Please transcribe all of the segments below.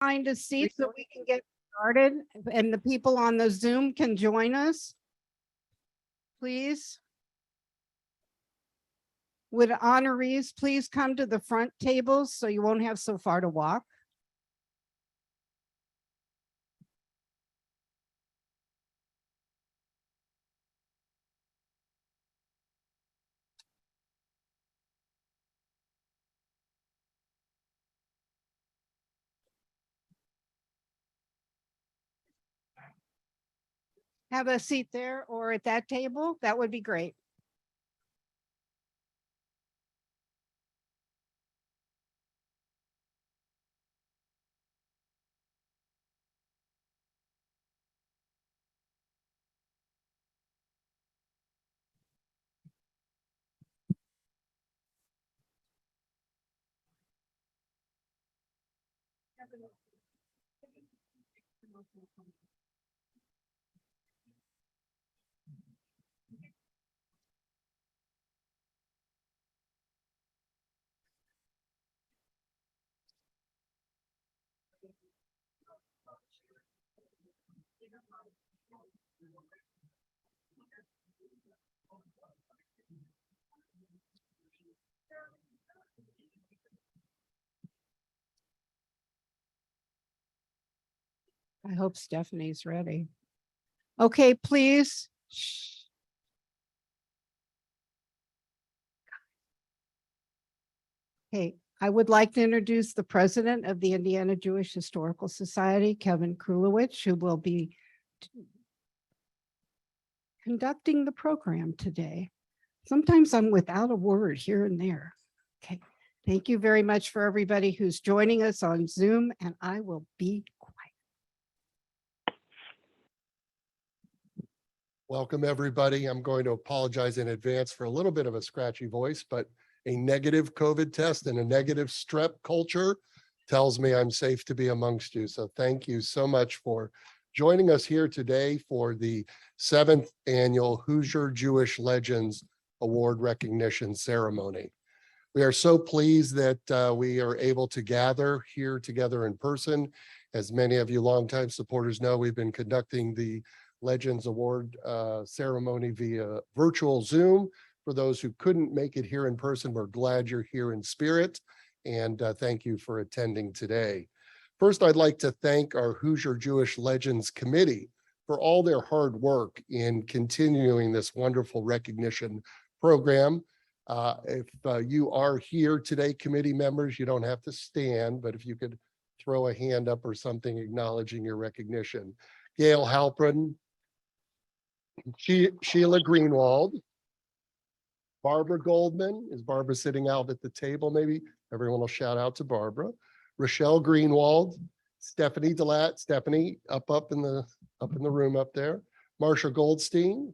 Find a seat so we can get started and the people on the Zoom can join us. Please. Would honorees please come to the front tables so you won't have so far to walk? Have a seat there or at that table. That would be great. I hope Stephanie's ready. Okay, please. Shh. Okay, I would like to introduce the president of the Indiana Jewish Historical Society, Kevin Krulowicz, who will be conducting the program today. Sometimes I'm without a word here and there. Okay, thank you very much for everybody who's joining us on Zoom, and I will be quiet. Welcome, everybody. I'm going to apologize in advance for a little bit of a scratchy voice, but a negative COVID test and a negative strep culture tells me I'm safe to be amongst you. So thank you so much for joining us here today for the 7th annual Hoosier Jewish Legends Award recognition ceremony. We are so pleased that we are able to gather here together in person. As many of you longtime supporters know, we've been conducting the Legends Award ceremony via virtual Zoom. For those who couldn't make it here in person, we're glad you're here in spirit, and thank you for attending today. First, I'd like to thank our Hoosier Jewish Legends Committee for all their hard work in continuing this wonderful recognition program. If you are here today, committee members, you don't have to stand, but if you could throw a hand up or something acknowledging your recognition. Gail Halprin, Sheila Greenwald, Barbara Goldman. Is Barbara sitting out at the table? Maybe everyone will shout out to Barbara. Rochelle Greenwald, Stephanie Delat. Stephanie up in the room up there. Marsha Goldstein.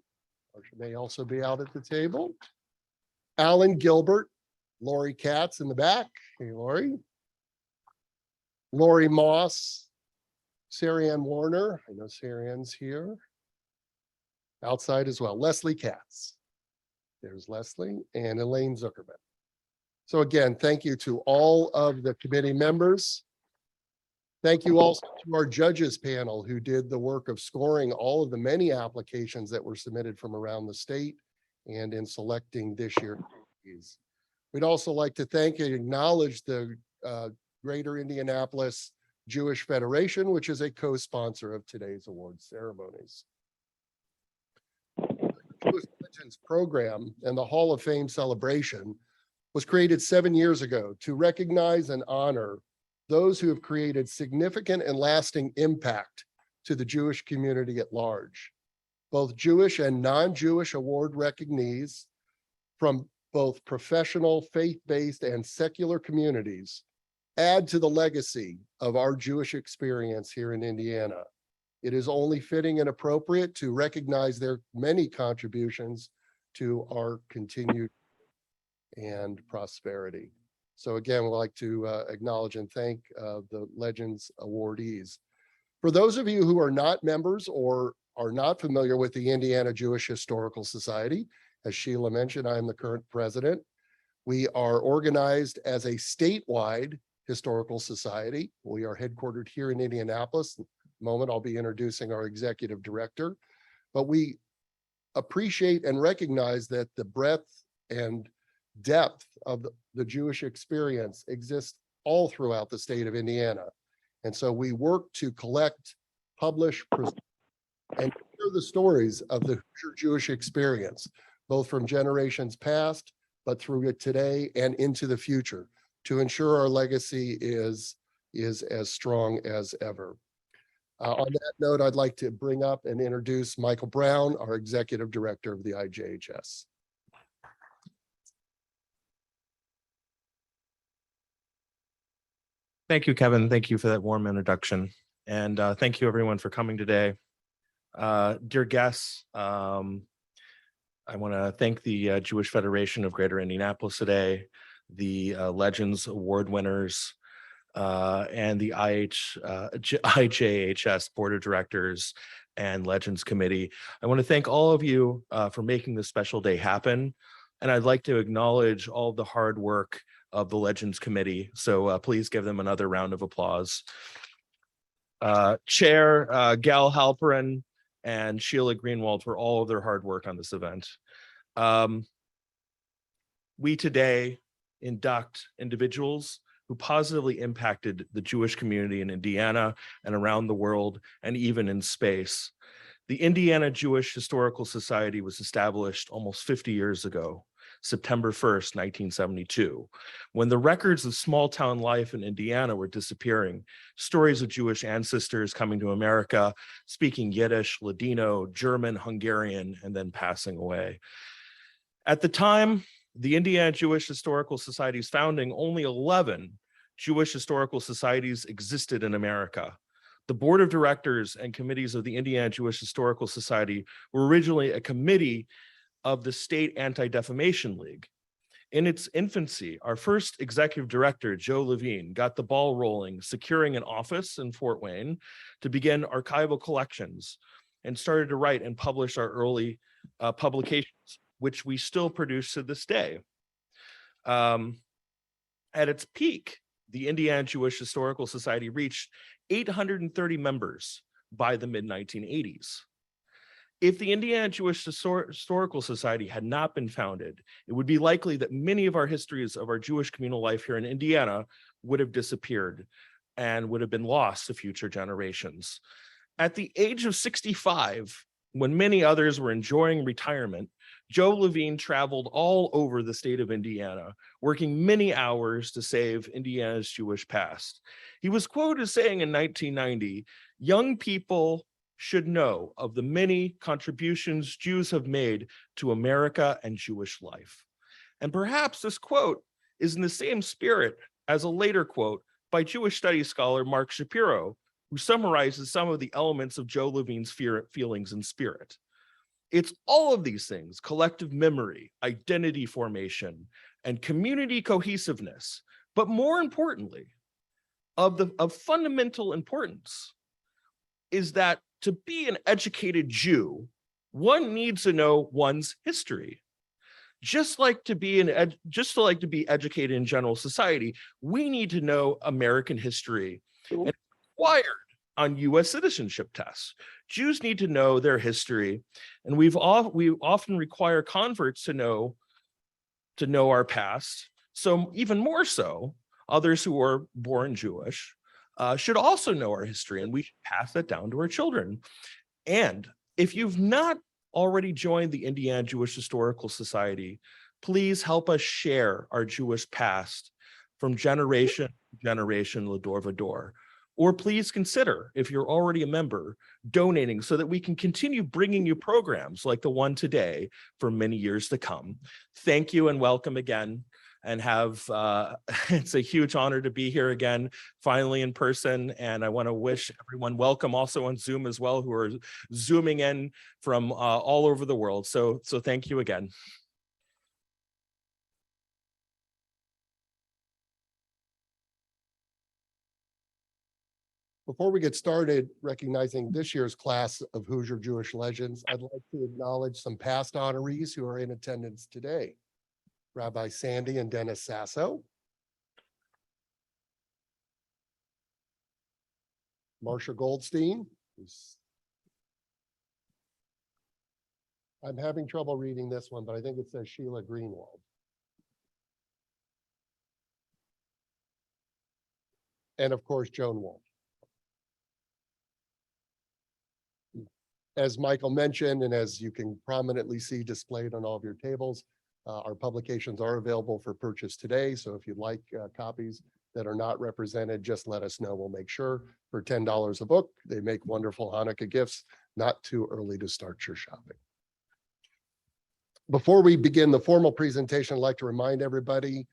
Marsha may also be out at the table. Alan Gilbert, Lori Katz in the back. Hey, Lori. Lori Moss, Sarianne Warner. I know Sarianne's here. Outside as well. Leslie Katz. There's Leslie and Elaine Zuckerman. So again, thank you to all of the committee members. Thank you also to our judges panel who did the work of scoring all of the many applications that were submitted from around the state and in selecting this year. We'd also like to thank and acknowledge the Greater Indianapolis Jewish Federation, which is a co-sponsor of today's award ceremonies. Jewish Legends program and the Hall of Fame celebration was created 7 years ago to recognize and honor those who have created significant and lasting impact to the Jewish community at large. Both Jewish and non-Jewish award recognees from both professional, faith-based, and secular communities add to the legacy of our Jewish experience here in Indiana. It is only fitting and appropriate to recognize their many contributions to our continued and prosperity. So again, we'd like to acknowledge and thank the Legends awardees. For those of you who are not members or are not familiar with the Indiana Jewish Historical Society, as Sheila mentioned, I am the current president. We are organized as a statewide Historical Society. We are headquartered here in Indianapolis. In a moment, I'll be introducing our executive director, but we appreciate and recognize that the breadth and depth of the Jewish experience exists all throughout the state of Indiana. And so we work to collect, publish, and share the stories of the Hoosier Jewish experience, both from generations past, but through it today and into the future, to ensure our legacy is as strong as ever. On that note, I'd like to bring up and introduce Michael Brown, our Executive Director of the IJHS. Thank you, Kevin. Thank you for that warm introduction. And thank you everyone for coming today. Dear guests, I want to thank the Jewish Federation of Greater Indianapolis today, the Legends Award winners, and the IJHS Board of Directors and Legends Committee. I want to thank all of you for making this special day happen. And I'd like to acknowledge all the hard work of the Legends Committee. So please give them another round of applause. Chair Gal Halperin and Sheila Greenwald for all of their hard work on this event. We today induct individuals who positively impacted the Jewish community in Indiana and around the world and even in space. The Indiana Jewish Historical Society was established almost 50 years ago, September 1st, 1972. When the records of small town life in Indiana were disappearing, stories of Jewish ancestors coming to America, speaking Yiddish, Ladino, German, Hungarian, and then passing away. At the time, the Indiana Jewish Historical Society's founding, only 11 Jewish historical societies existed in America. The board of directors and committees of the Indiana Jewish Historical Society were originally a committee of the State Anti-Defamation League. In its infancy, our first executive director, Joe Levine, got the ball rolling, securing an office in Fort Wayne to begin archival collections and started to write and publish our early publications, which we still produce to this day. At its peak, the Indiana Jewish Historical Society reached 830 members by the mid-1980s. If the Indiana Jewish Historical Society had not been founded, it would be likely that many of our histories of our Jewish communal life here in Indiana would have disappeared and would have been lost to future generations. At the age of 65, when many others were enjoying retirement, Joe Levine traveled all over the state of Indiana, working many hours to save Indiana's Jewish past. He was quoted as saying in 1990, "Young people should know of the many contributions Jews have made to America and Jewish life." And perhaps this quote is in the same spirit as a later quote by Jewish studies scholar Mark Shapiro, who summarizes some of the elements of Joe Levine's feelings and spirit. It's all of these things, collective memory, identity formation, and community cohesiveness, but more importantly, of fundamental importance, is that to be an educated Jew, one needs to know one's history. Just like to be educated in general society, we need to know American history. And it's required on U.S. citizenship tests. Jews need to know their history, and we often require converts to know our past. So even more so, others who are born Jewish should also know our history, and we should pass that down to our children. And if you've not already joined the Indiana Jewish Historical Society, please help us share our Jewish past from generation to generation, l'dor v'dor. Or please consider, if you're already a member, donating so that we can continue bringing you programs like the one today for many years to come. Thank you and welcome again. And it's a huge honor to be here again, finally in person. And I want to wish everyone welcome also on Zoom as well, who are Zooming in from all over the world. So thank you again. Before we get started recognizing this year's class of Hoosier Jewish Legends, I'd like to acknowledge some past honorees who are in attendance today. Rabbi Sandy and Dennis Sasso, Marcia Goldstein. I'm having trouble reading this one, but I think it says Sheila Greenwald. And of course, Joan Wolf. As Michael mentioned, and as you can prominently see displayed on all of your tables, our publications are available for purchase today. So if you'd like copies that are not represented, just let us know. We'll make sure for $10 a book. They make wonderful Hanukkah gifts, not too early to start your shopping. Before we begin the formal presentation, I'd like to remind everybody,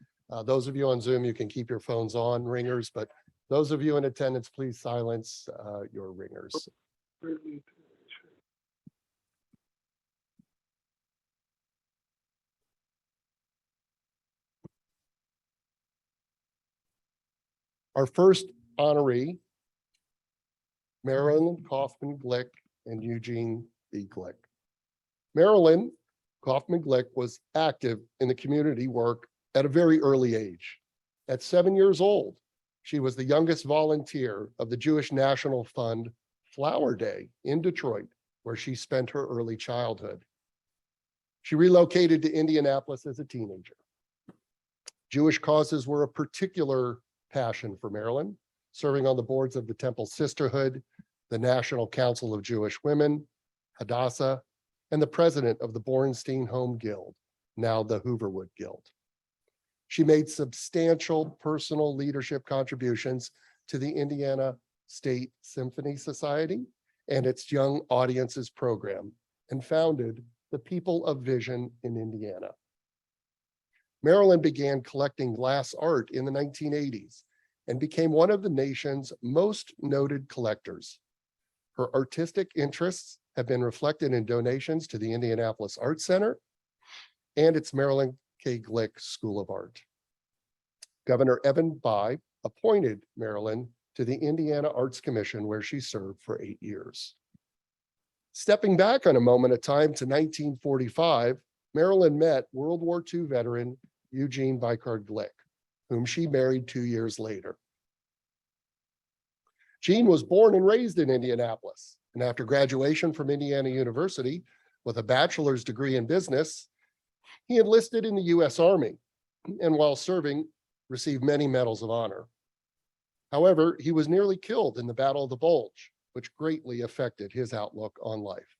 those of you on Zoom, you can keep your phones on, ringers, but those of you in attendance, please silence your ringers. Our first honoree, Marilyn Kaufman Glick and Eugene B. Glick. Marilyn Kaufman Glick was active in the community work at a very early age. At 7 years old, she was the youngest volunteer of the Jewish National Fund Flower Day in Detroit, where she spent her early childhood. She relocated to Indianapolis as a teenager. Jewish causes were a particular passion for Marilyn, serving on the boards of the Temple Sisterhood, the National Council of Jewish Women, Hadassah, and the president of the Borenstein Home Guild, now the Hooverwood Guild. She made substantial personal leadership contributions to the Indiana State Symphony Society and its Young Audiences program, and founded the People of Vision in Indiana. Marilyn began collecting glass art in the 1980s and became one of the nation's most noted collectors. Her artistic interests have been reflected in donations to the Indianapolis Art Center and its Marilyn K. Glick School of Art. Governor Evan Bayh appointed Marilyn to the Indiana Arts Commission, where she served for 8 years. Stepping back on a moment of time to 1945, Marilyn met World War II veteran Eugene Vicard Glick, whom she married 2 years later. Gene was born and raised in Indianapolis, and after graduation from Indiana University with a bachelor's degree in business, he enlisted in the U.S. Army, and while serving, received many medals of honor. However, he was nearly killed in the Battle of the Bulge, which greatly affected his outlook on life.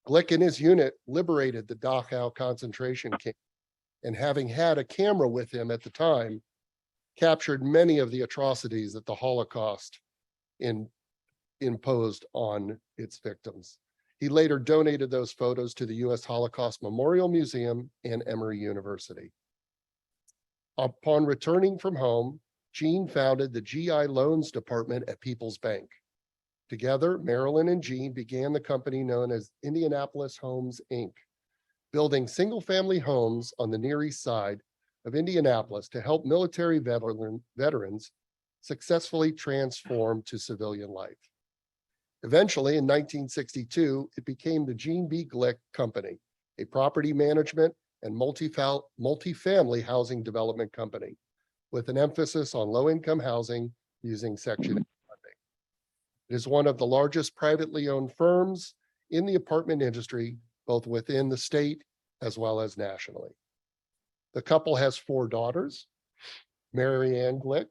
Glick and his unit liberated the Dachau concentration camp, and having had a camera with him at the time, captured many of the atrocities that the Holocaust imposed on its victims. He later donated those photos to the U.S. Holocaust Memorial Museum and Emory University. Upon returning from home, Gene founded the GI Loans Department at People's Bank. Together, Marilyn and Gene began the company known as Indianapolis Homes, Inc., building single-family homes on the Near East Side of Indianapolis to help military veterans successfully transform to civilian life. Eventually, in 1962, it became the Gene B. Glick Company, a property management and multifamily housing development company, with an emphasis on low-income housing using Section 8 funding. It is one of the largest privately owned firms in the apartment industry, both within the state as well as nationally. The couple has 4 daughters, Mary Ann Glick,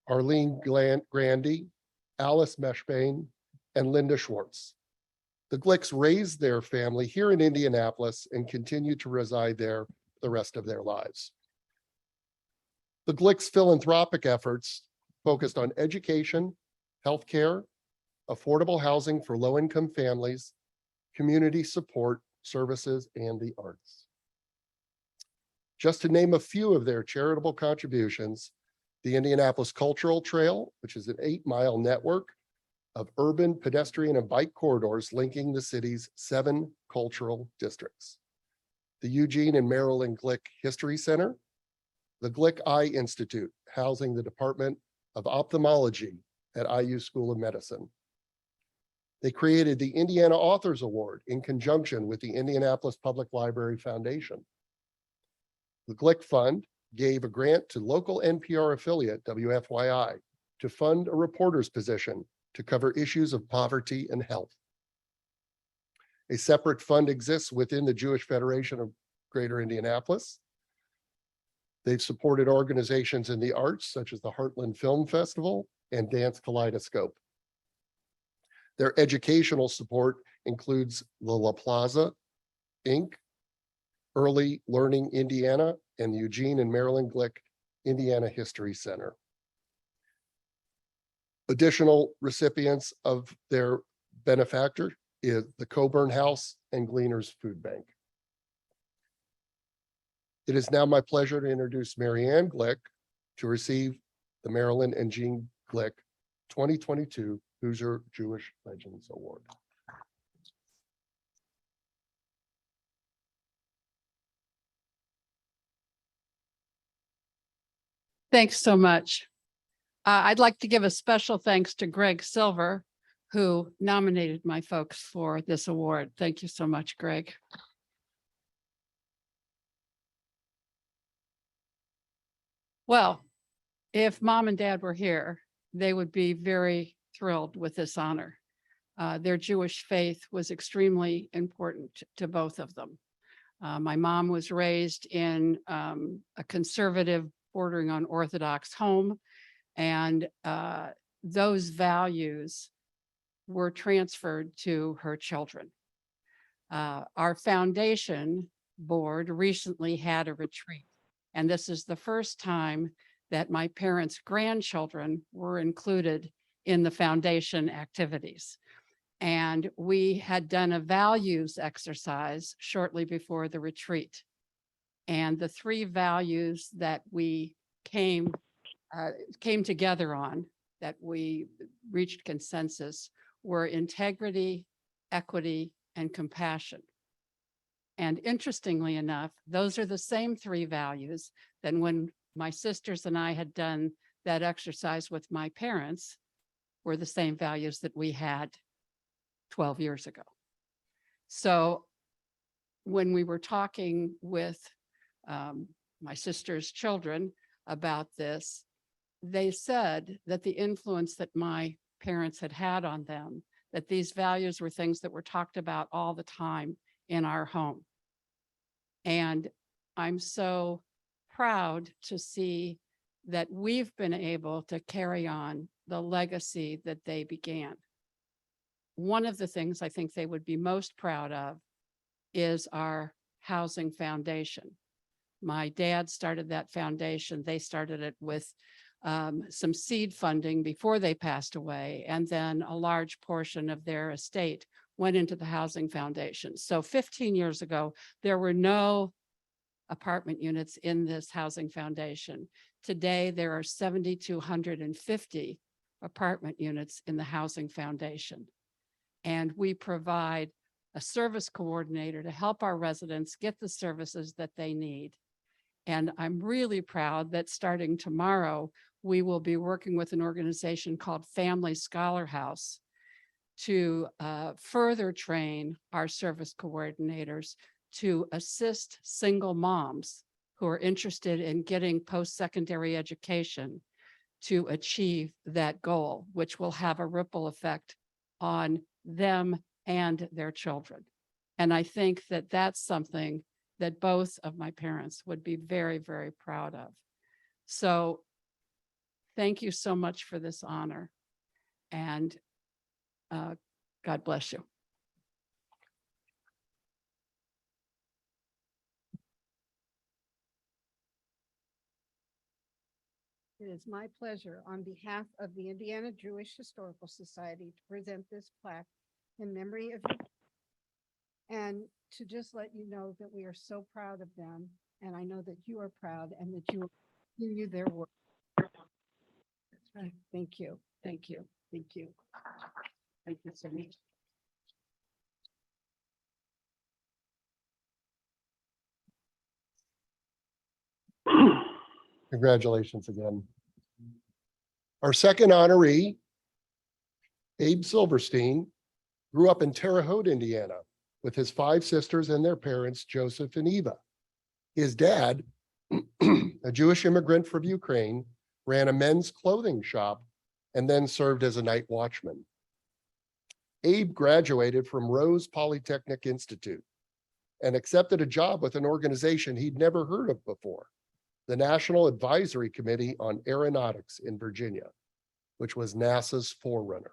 Arlene Grandy, Alice Meshbane, and Linda Schwartz. The Glicks raised their family here in Indianapolis and continue to reside there the rest of their lives. The Glicks' philanthropic efforts focused on education, healthcare, affordable housing for low-income families, community support services, and the arts. Just to name a few of their charitable contributions, the Indianapolis Cultural Trail, which is an 8-mile network of urban pedestrian and bike corridors linking the city's 7 cultural districts. The Eugene and Marilyn Glick History Center, the Glick Eye Institute, housing the Department of Ophthalmology at IU School of Medicine. They created the Indiana Authors Award in conjunction with the Indianapolis Public Library Foundation. The Glick Fund gave a grant to local NPR affiliate WFYI to fund a reporter's position to cover issues of poverty and health. A separate fund exists within the Jewish Federation of Greater Indianapolis. They've supported organizations in the arts, such as the Heartland Film Festival and Dance Kaleidoscope. Their educational support includes the La Plaza, Inc., Early Learning Indiana, and the Eugene and Marilyn Glick Indiana History Center. Additional recipients of their benefactor is the Coburn House and Gleaners Food Bank. It is now my pleasure to introduce Mary Ann Glick to receive the Marilyn and Jean Glick 2022 Hoosier Jewish Legends Award. Thanks so much. I'd like to give a special thanks to Greg Silver, who nominated my folks for this award. Thank you so much, Greg. Well, if Mom and Dad were here, they would be very thrilled with this honor. Their Jewish faith was extremely important to both of them. My mom was raised in a conservative bordering on Orthodox home, and those values were transferred to her children. Our foundation board recently had a retreat, and this is the first time that my parents' grandchildren were included in the foundation activities. And we had done a values exercise shortly before the retreat. And the three values that we came together on, that we reached consensus, were integrity, equity, and compassion. And interestingly enough, those are the same three values that when my sisters and I had done that exercise with my parents, were the same values that we had 12 years ago. So when we were talking with my sister's children about this, they said that the influence that my parents had had on them, that these values were things that were talked about all the time in our home. And I'm so proud to see that we've been able to carry on the legacy that they began. One of the things I think they would be most proud of is our housing foundation. My dad started that foundation. They started it with some seed funding before they passed away, and then a large portion of their estate went into the housing foundation. So 15 years ago, there were no apartment units in this housing foundation. Today, there are 7,250 apartment units in the housing foundation. And we provide a service coordinator to help our residents get the services that they need. And I'm really proud that starting tomorrow, we will be working with an organization called Family Scholar House to further train our service coordinators to assist single moms who are interested in getting post-secondary education to achieve that goal, which will have a ripple effect on them and their children. And I think that that's something that both of my parents would be very, very proud of. So thank you so much for this honor, and God bless you. It is my pleasure on behalf of the Indiana Jewish Historical Society to present this plaque in memory of you. And to just let you know that we are so proud of them. And I know that you are proud and that you will continue their work. That's right. Thank you. Thank you. Thank you. Thank you so much. Congratulations again. Our second honoree, Abe Silverstein, grew up in Terre Haute, Indiana, with his 5 sisters and their parents, Joseph and Eva. His dad, a Jewish immigrant from Ukraine, ran a men's clothing shop and then served as a night watchman. Abe graduated from Rose Polytechnic Institute and accepted a job with an organization he'd never heard of before, the National Advisory Committee on Aeronautics in Virginia, which was NASA's forerunner.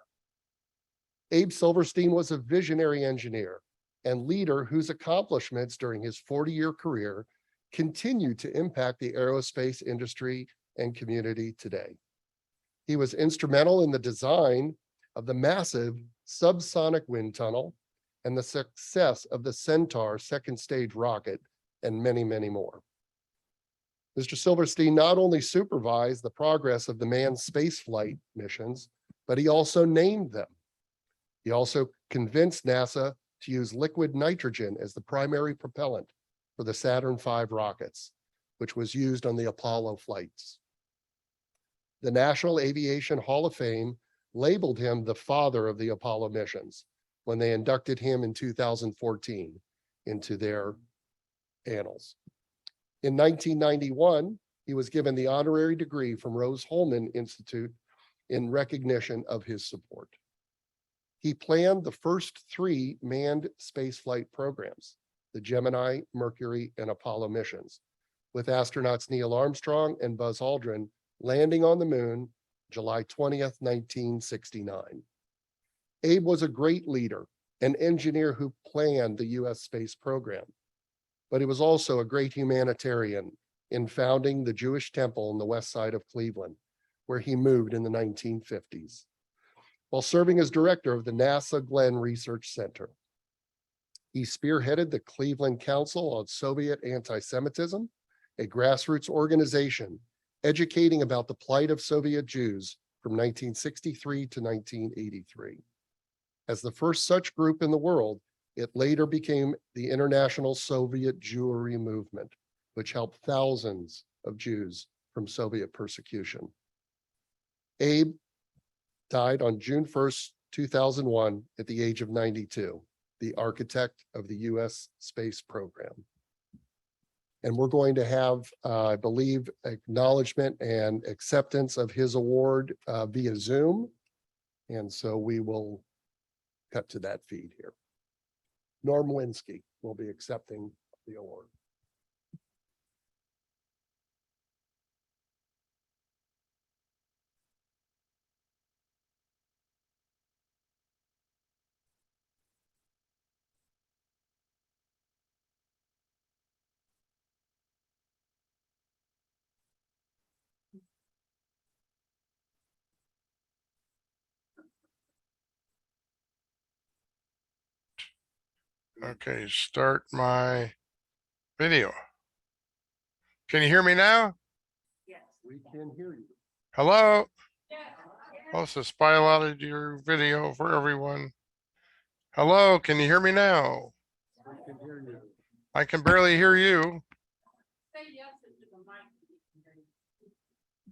Abe Silverstein was a visionary engineer and leader whose accomplishments during his 40-year career continue to impact the aerospace industry and community today. He was instrumental in the design of the massive subsonic wind tunnel and the success of the Centaur second stage rocket, and many, many more. Mr. Silverstein not only supervised the progress of the manned spaceflight missions, but he also named them. He also convinced NASA to use liquid nitrogen as the primary propellant for the Saturn V rockets, which was used on the Apollo flights. The National Aviation Hall of Fame labeled him the father of the Apollo missions when they inducted him in 2014 into their annals. In 1991, he was given the honorary degree from Rose-Hulman Institute in recognition of his support. He planned the first 3 manned spaceflight programs, the Gemini, Mercury, and Apollo missions, with astronauts Neil Armstrong and Buzz Aldrin landing on the moon July 20th, 1969. Abe was a great leader, an engineer who planned the US space program, but he was also a great humanitarian in founding the Jewish temple on the west side of Cleveland, where he moved in the 1950s, while serving as director of the NASA Glenn Research Center. He spearheaded the Cleveland Council on Soviet Anti-Semitism, a grassroots organization educating about the plight of Soviet Jews from 1963 to 1983. As the first such group in the world, it later became the International Soviet Jewry Movement, which helped thousands of Jews from Soviet persecution. Abe died on June 1st, 2001, at the age of 92, the architect of the US space program. And we're going to have, I believe, acknowledgement and acceptance of his award via Zoom. And so we will cut to that feed here. Norm Linsky will be accepting the award. Okay, start my video. Can you hear me now? We can hear you. Hello? Also, spotlighted your video for everyone. Hello, can you hear me now? We can hear you. I can barely hear you.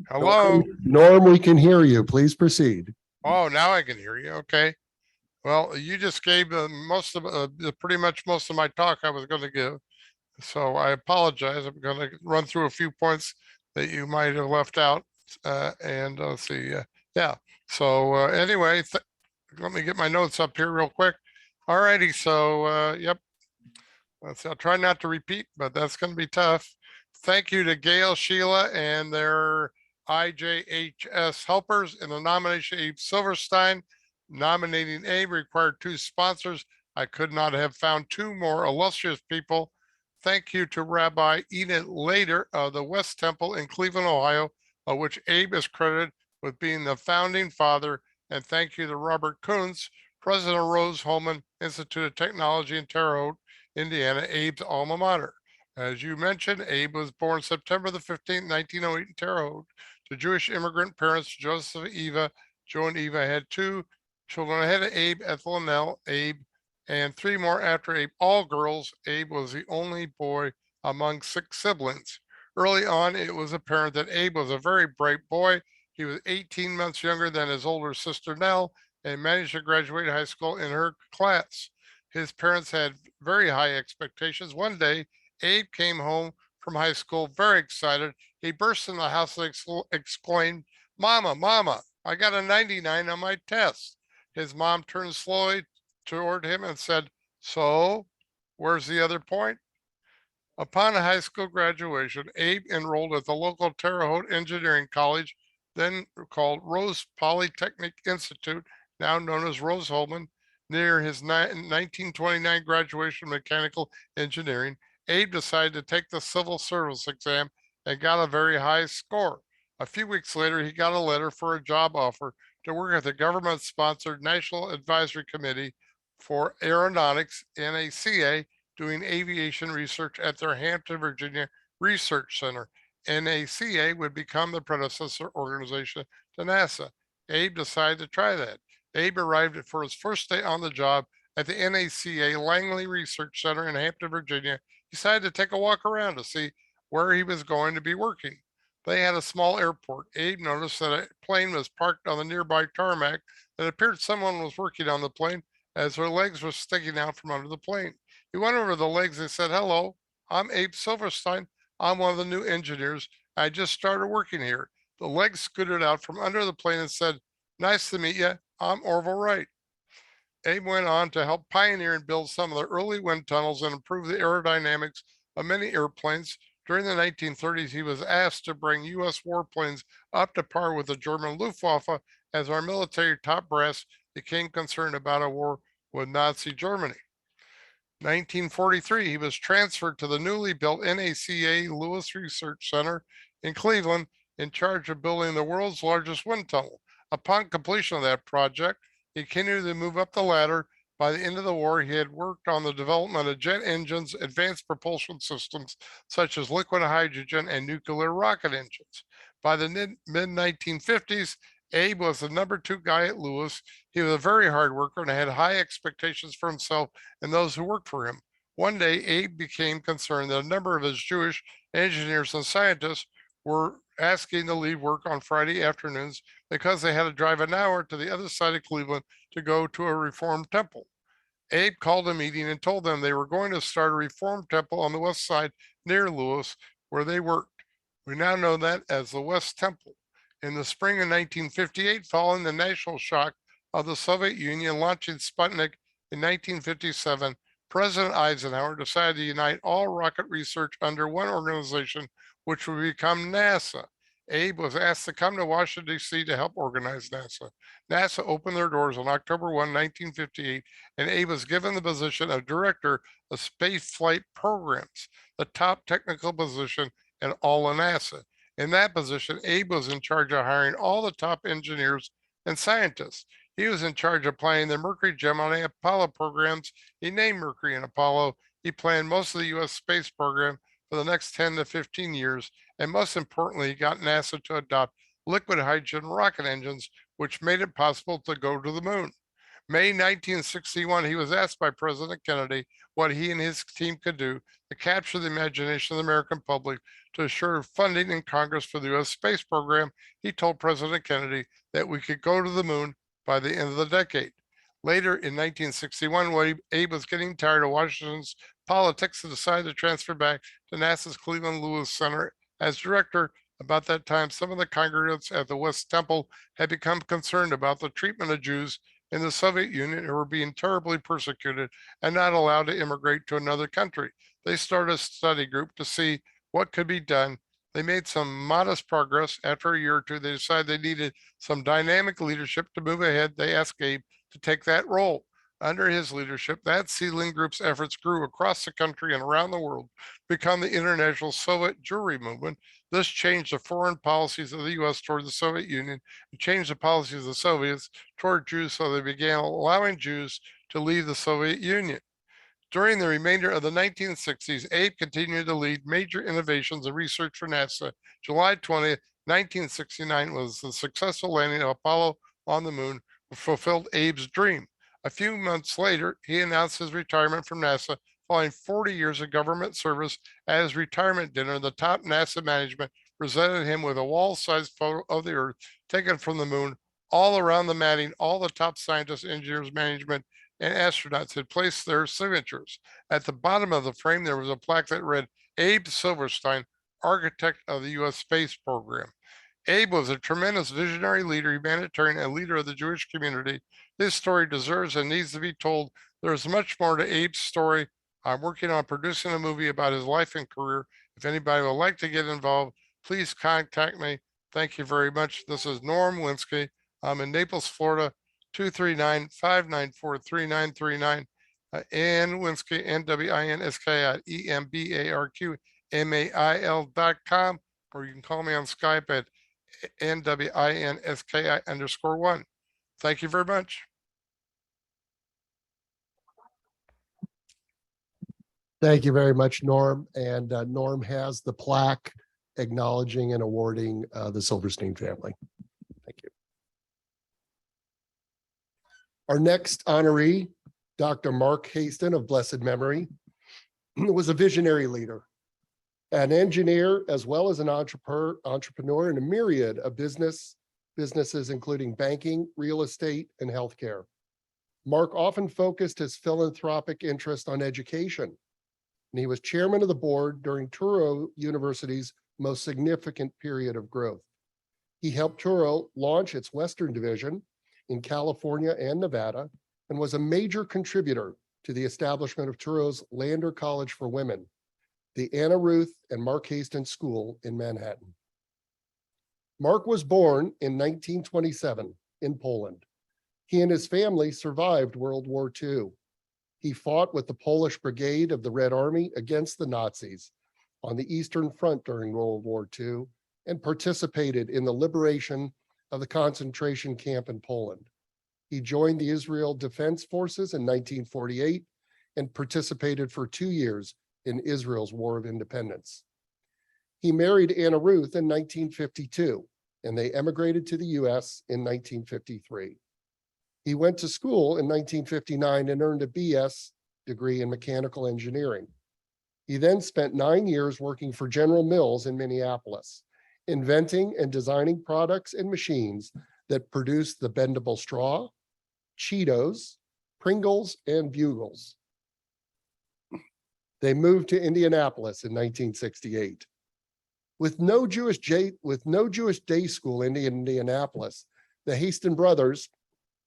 Hello? Norm, we can hear you. Please proceed. Oh, now I can hear you. Okay. Well, you just gave most of pretty much most of my talk I was going to give. So I apologize. I'm going to run through a few points that you might have left out. And let's see. Yeah. So anyway, let me get my notes up here real quick. All righty. So yep. I'll try not to repeat, but that's going to be tough. Thank you to Gail, Sheila, and their IJHS helpers in the nomination. Abe Silverstein. Nominating Abe required 2 sponsors. I could not have found 2 more illustrious people. Thank you to Rabbi Enid Lader of the West Temple in Cleveland, Ohio, of which Abe is credited with being the founding father. And thank you to Robert Kuntz, president of Rose-Hulman Institute of Technology in Terre Haute, Indiana, Abe's alma mater. As you mentioned, Abe was born September the 15th, 1908 in Terre Haute to Jewish immigrant parents, Joseph and Eva. Joe and Eva had 2 children ahead of Abe, Ethel and Nell, Abe, and 3 more after Abe, all girls. Abe was the only boy among 6 siblings. Early on, it was apparent that Abe was a very bright boy. He was 18 months younger than his older sister Nell and managed to graduate high school in her class. His parents had very high expectations. One day, Abe came home from high school very excited. He burst in the house and exclaimed, "Mama, Mama." I got a 99 on my test. His mom turned slowly toward him and said, so where's the other point? Upon high school graduation, Abe enrolled at the local Terre Haute Engineering College, then called Rose Polytechnic Institute, now known as Rose Holman. Near his 1929 graduation in mechanical engineering, Abe decided to take the civil service exam and got a very high score. A few weeks later, he got a letter for a job offer to work at the government-sponsored National Advisory Committee for Aeronautics, NACA, doing aviation research at their Hampton, Virginia Research Center. NACA would become the predecessor organization to NASA. Abe decided to try that. Abe arrived for his first day on the job at the NACA Langley Research Center in Hampton, Virginia. He decided to take a walk around to see where he was going to be working. They had a small airport. Abe noticed that a plane was parked on the nearby tarmac. It appeared someone was working on the plane as their legs were sticking out from under the plane. He went over the legs and said, hello, I'm Abe Silverstein. I'm one of the new engineers. I just started working here. The legs scooted out from under the plane and said, nice to meet you. I'm Orville Wright. Abe went on to help pioneer and build some of the early wind tunnels and improve the aerodynamics of many airplanes. During the 1930s, he was asked to bring U.S. warplanes up to par with the German Luftwaffe as our military top brass became concerned about a war with Nazi Germany. 1943, he was transferred to the newly built NACA Lewis Research Center in Cleveland in charge of building the world's largest wind tunnel. Upon completion of that project, he continued to move up the ladder. By the end of the war, he had worked on the development of jet engines, advanced propulsion systems such as liquid hydrogen and nuclear rocket engines. By the mid-1950s, Abe was the #2 guy at Lewis. He was a very hard worker and had high expectations for himself and those who worked for him. One day, Abe became concerned that a number of his Jewish engineers and scientists were asking to leave work on Friday afternoons because they had to drive an hour to the other side of Cleveland to go to a Reformed temple. Abe called a meeting and told them they were going to start a Reformed temple on the west side near Lewis, where they worked. We now know that as the West Temple. In the spring of 1958, following the national shock of the Soviet Union launching Sputnik in 1957, President Eisenhower decided to unite all rocket research under one organization, which would become NASA. Abe was asked to come to Washington, D.C. to help organize NASA. NASA opened their doors on October 1, 1958, and Abe was given the position of Director of Space Flight Programs, the top technical position in all of NASA. In that position, Abe was in charge of hiring all the top engineers and scientists. He was in charge of planning the Mercury, Gemini, Apollo programs. He named Mercury and Apollo. He planned most of the U.S. space program for the next 10 to 15 years. And most importantly, he got NASA to adopt liquid hydrogen rocket engines, which made it possible to go to the moon. May 1961, he was asked by President Kennedy what he and his team could do to capture the imagination of the American public to assure funding in Congress for the U.S. space program. He told President Kennedy that we could go to the moon by the end of the decade. Later in 1961, when Abe was getting tired of Washington's politics, he decided to transfer back to NASA's Cleveland Lewis Center as director. About that time, some of the congregants at the West Temple had become concerned about the treatment of Jews in the Soviet Union who were being terribly persecuted and not allowed to immigrate to another country. They started a study group to see what could be done. They made some modest progress. After a year or two, they decided they needed some dynamic leadership to move ahead. They asked Abe to take that role. Under his leadership, that seedling group's efforts grew across the country and around the world to become the International Soviet Jewry Movement. This changed the foreign policies of the U.S. toward the Soviet Union and changed the policies of the Soviets toward Jews, so they began allowing Jews to leave the Soviet Union. During the remainder of the 1960s, Abe continued to lead major innovations and research for NASA. July 20th, 1969 was the successful landing of Apollo on the moon, which fulfilled Abe's dream. A few months later, he announced his retirement from NASA following 40 years of government service. At his retirement dinner, the top NASA management presented him with a wall-sized photo of the Earth taken from the moon. All around the matting, all the top scientists, engineers, management, and astronauts had placed their signatures. At the bottom of the frame, there was a plaque that read, Abe Silverstein, architect of the U.S. space program. Abe was a tremendous visionary leader, humanitarian, and leader of the Jewish community. His story deserves and needs to be told. There's much more to Abe's story. I'm working on producing a movie about his life and career. If anybody would like to get involved, please contact me. Thank you very much. This is Norm Linsky. I'm in Naples, Florida, 239-594-3939. Ann Winsky, N-W-I-N-S-K at EMBARQMAIL.com, or you can call me on Skype at NWINSKI_1. Thank you very much. Thank you very much, Norm. And Norm has the plaque acknowledging and awarding the Silverstein family. Thank you. Our next honoree, Dr. Mark Haston of blessed memory, was a visionary leader, an engineer, as well as an entrepreneur in a myriad of businesses, including banking, real estate, and healthcare. Mark often focused his philanthropic interest on education, and he was chairman of the board during Touro University's most significant period of growth. He helped Touro launch its Western Division in California and Nevada, and was a major contributor to the establishment of Touro's Lander College for Women, the Anna Ruth and Mark Haston School in Manhattan. Mark was born in 1927 in Poland. He and his family survived World War II. He fought with the Polish Brigade of the Red Army against the Nazis on the Eastern Front during World War II and participated in the liberation of the concentration camp in Poland. He joined the Israel Defense Forces in 1948 and participated for 2 years in Israel's War of Independence. He married Anna Ruth in 1952, and they emigrated to the US in 1953. He went to school in 1959 and earned a BS degree in mechanical engineering. He then spent 9 years working for General Mills in Minneapolis, inventing and designing products and machines that produced the bendable straw, Cheetos, Pringles, and Bugles. They moved to Indianapolis in 1968. With no Jewish day school in Indianapolis, the Haston brothers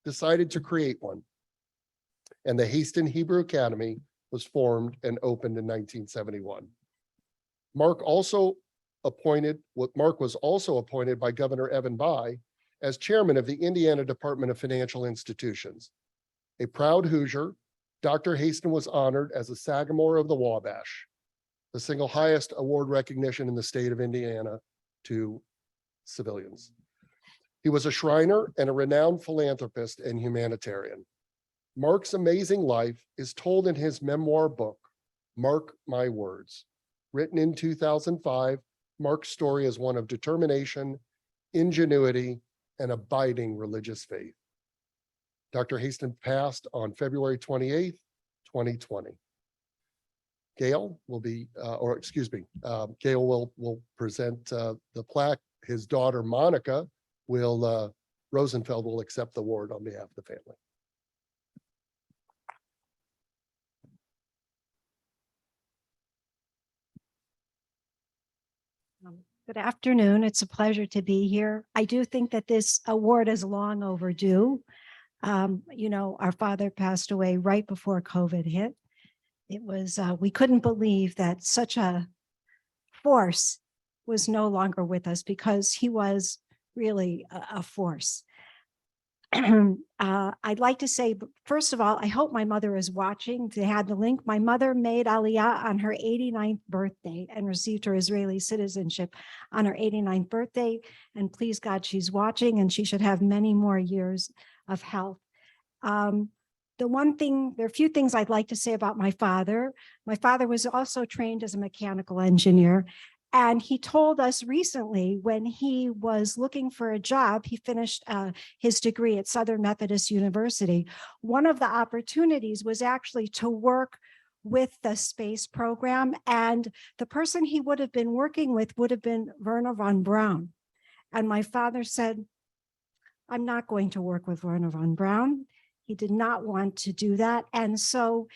decided to create one. And the Haston Hebrew Academy was formed and opened in 1971. Mark was also appointed by Governor Evan Bayh as chairman of the Indiana Department of Financial Institutions. A proud Hoosier, Dr. Haston was honored as a Sagamore of the Wabash, the single highest award recognition in the state of Indiana to civilians. He was a Shriner and a renowned philanthropist and humanitarian. Mark's amazing life is told in his memoir book, Mark My Words. Written in 2005, Mark's story is one of determination, ingenuity, and abiding religious faith. Dr. Haston passed on February 28th, 2020. Gail will present the plaque. His daughter, Monica, Rosenfeld will accept the award on behalf of the family. Good afternoon. It's a pleasure to be here. I do think that this award is long overdue. Our father passed away right before COVID hit. It was, we couldn't believe that such a force was no longer with us, because he was really a force. I'd like to say, first of all, I hope my mother is watching. They had the link. My mother made Aliyah on her 89th birthday and received her Israeli citizenship on her 89th birthday. And please God, she's watching, and she should have many more years of health. There are a few things I'd like to say about my father. My father was also trained as a mechanical engineer. And he told us recently, when he was looking for a job, he finished his degree at Southern Methodist University. One of the opportunities was actually to work with the space program. And the person he would have been working with would have been Wernher von Braun. And my father said, I'm not going to work with Wernher von Braun. He did not want to do that. And so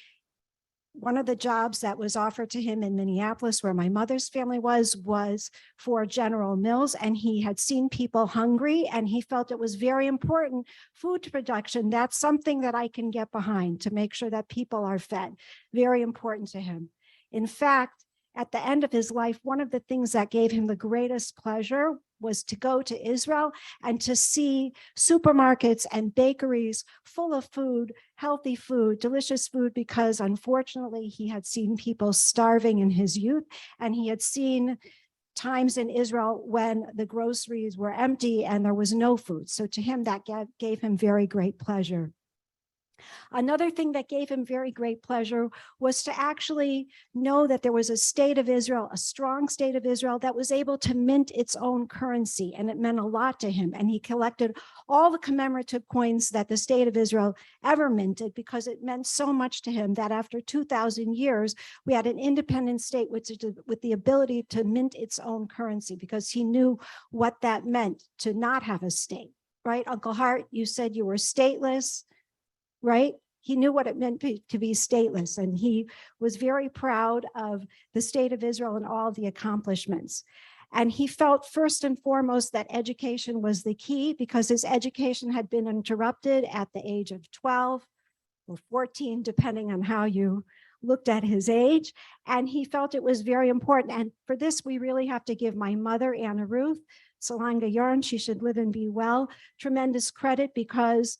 one of the jobs that was offered to him in Minneapolis, where my mother's family was for General Mills, and he had seen people hungry, and he felt it was very important. Food production, that's something that I can get behind to make sure that people are fed. Very important to him. In fact, at the end of his life, one of the things that gave him the greatest pleasure was to go to Israel and to see supermarkets and bakeries full of food, healthy food, delicious food, because unfortunately he had seen people starving in his youth, and he had seen times in Israel when the groceries were empty and there was no food. So to him, that gave him very great pleasure. Another thing that gave him very great pleasure was to actually know that there was a state of Israel, a strong state of Israel that was able to mint its own currency, and it meant a lot to him. And he collected all the commemorative coins that the state of Israel ever minted, because it meant so much to him that after 2,000 years, we had an independent state with the ability to mint its own currency, because he knew what that meant to not have a state, right? Uncle Hart, you said you were stateless, right? He knew what it meant to be stateless, and he was very proud of the state of Israel and all of the accomplishments. And he felt first and foremost that education was the key, because his education had been interrupted at the age of 12 or 14, depending on how you looked at his age. And he felt it was very important. And for this, we really have to give my mother, Anna Ruth, Salanga Yarn, she should live and be well, tremendous credit, because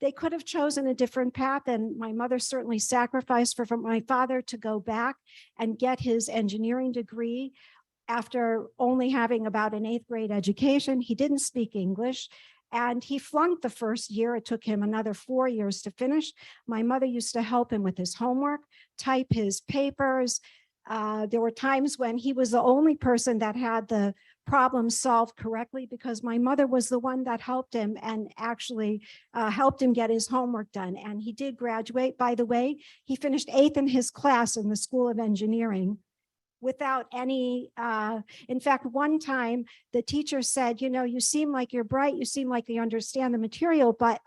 they could have chosen a different path, and my mother certainly sacrificed for my father to go back and get his engineering degree after only having about an 8th grade education. He didn't speak English, and he flunked the first year. It took him another 4 years to finish. My mother used to help him with his homework, type his papers. There were times when he was the only person that had the problem solved correctly, because my mother was the one that helped him and actually helped him get his homework done. And he did graduate, by the way. He finished 8th in his class in the School of Engineering without any, in fact, one time the teacher said, you know, you seem like you're bright, you seem like you understand the material, but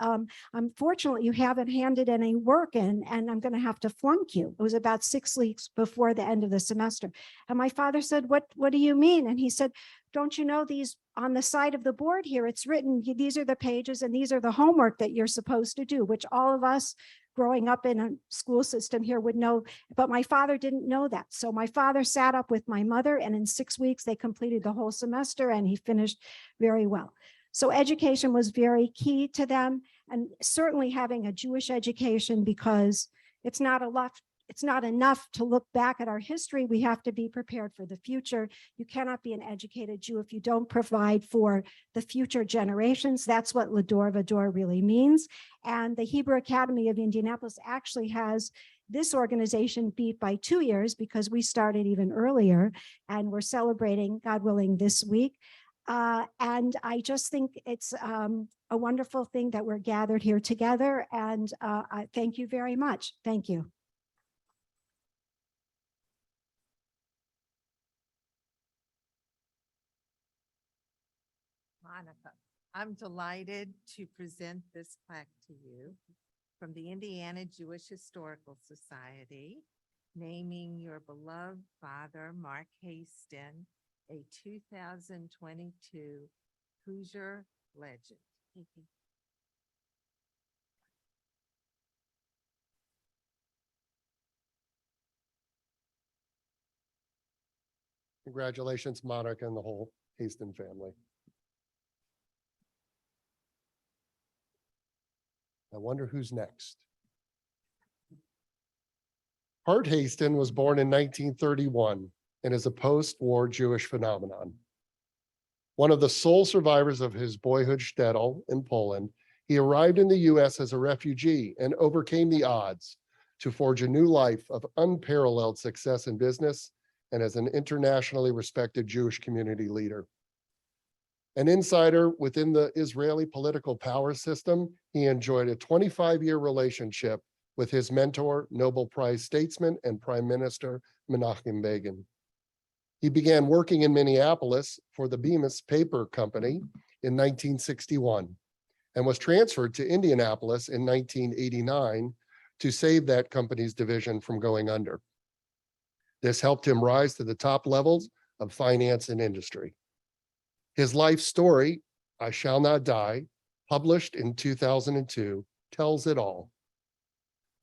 unfortunately you haven't handed any work in, and I'm going to have to flunk you. It was about 6 weeks before the end of the semester. And my father said, what do you mean? And he said, don't you know these on the side of the board here, it's written, these are the pages and these are the homework that you're supposed to do, which all of us growing up in a school system here would know, but my father didn't know that. So my father sat up with my mother, and in 6 weeks, they completed the whole semester, and he finished very well. So education was very key to them, and certainly having a Jewish education, because it's not enough to look back at our history. We have to be prepared for the future. You cannot be an educated Jew if you don't provide for the future generations. That's what Lador Vador really means. And the Hebrew Academy of Indianapolis actually has this organization beat by 2 years, because we started even earlier, and we're celebrating, God willing, this week. And I just think it's a wonderful thing that we're gathered here together. And I thank you very much. Thank you. Monica, I'm delighted to present this plaque to you from the Indiana Jewish Historical Society, naming your beloved father, Mark Haston, a 2022 Hoosier legend. Thank you. Congratulations, Monica and the whole Haston family. I wonder who's next. Hart Haston was born in 1931 and is a post-war Jewish phenomenon. One of the sole survivors of his boyhood shtetl in Poland, he arrived in the US as a refugee and overcame the odds to forge a new life of unparalleled success in business and as an internationally respected Jewish community leader. An insider within the Israeli political power system, he enjoyed a 25-year relationship with his mentor, Nobel Prize statesman and Prime Minister Menachem Begin. He began working in Minneapolis for the Bemis Paper Company in 1961 and was transferred to Indianapolis in 1989 to save that company's division from going under. This helped him rise to the top levels of finance and industry. His life story, I Shall Not Die, published in 2002, tells it all.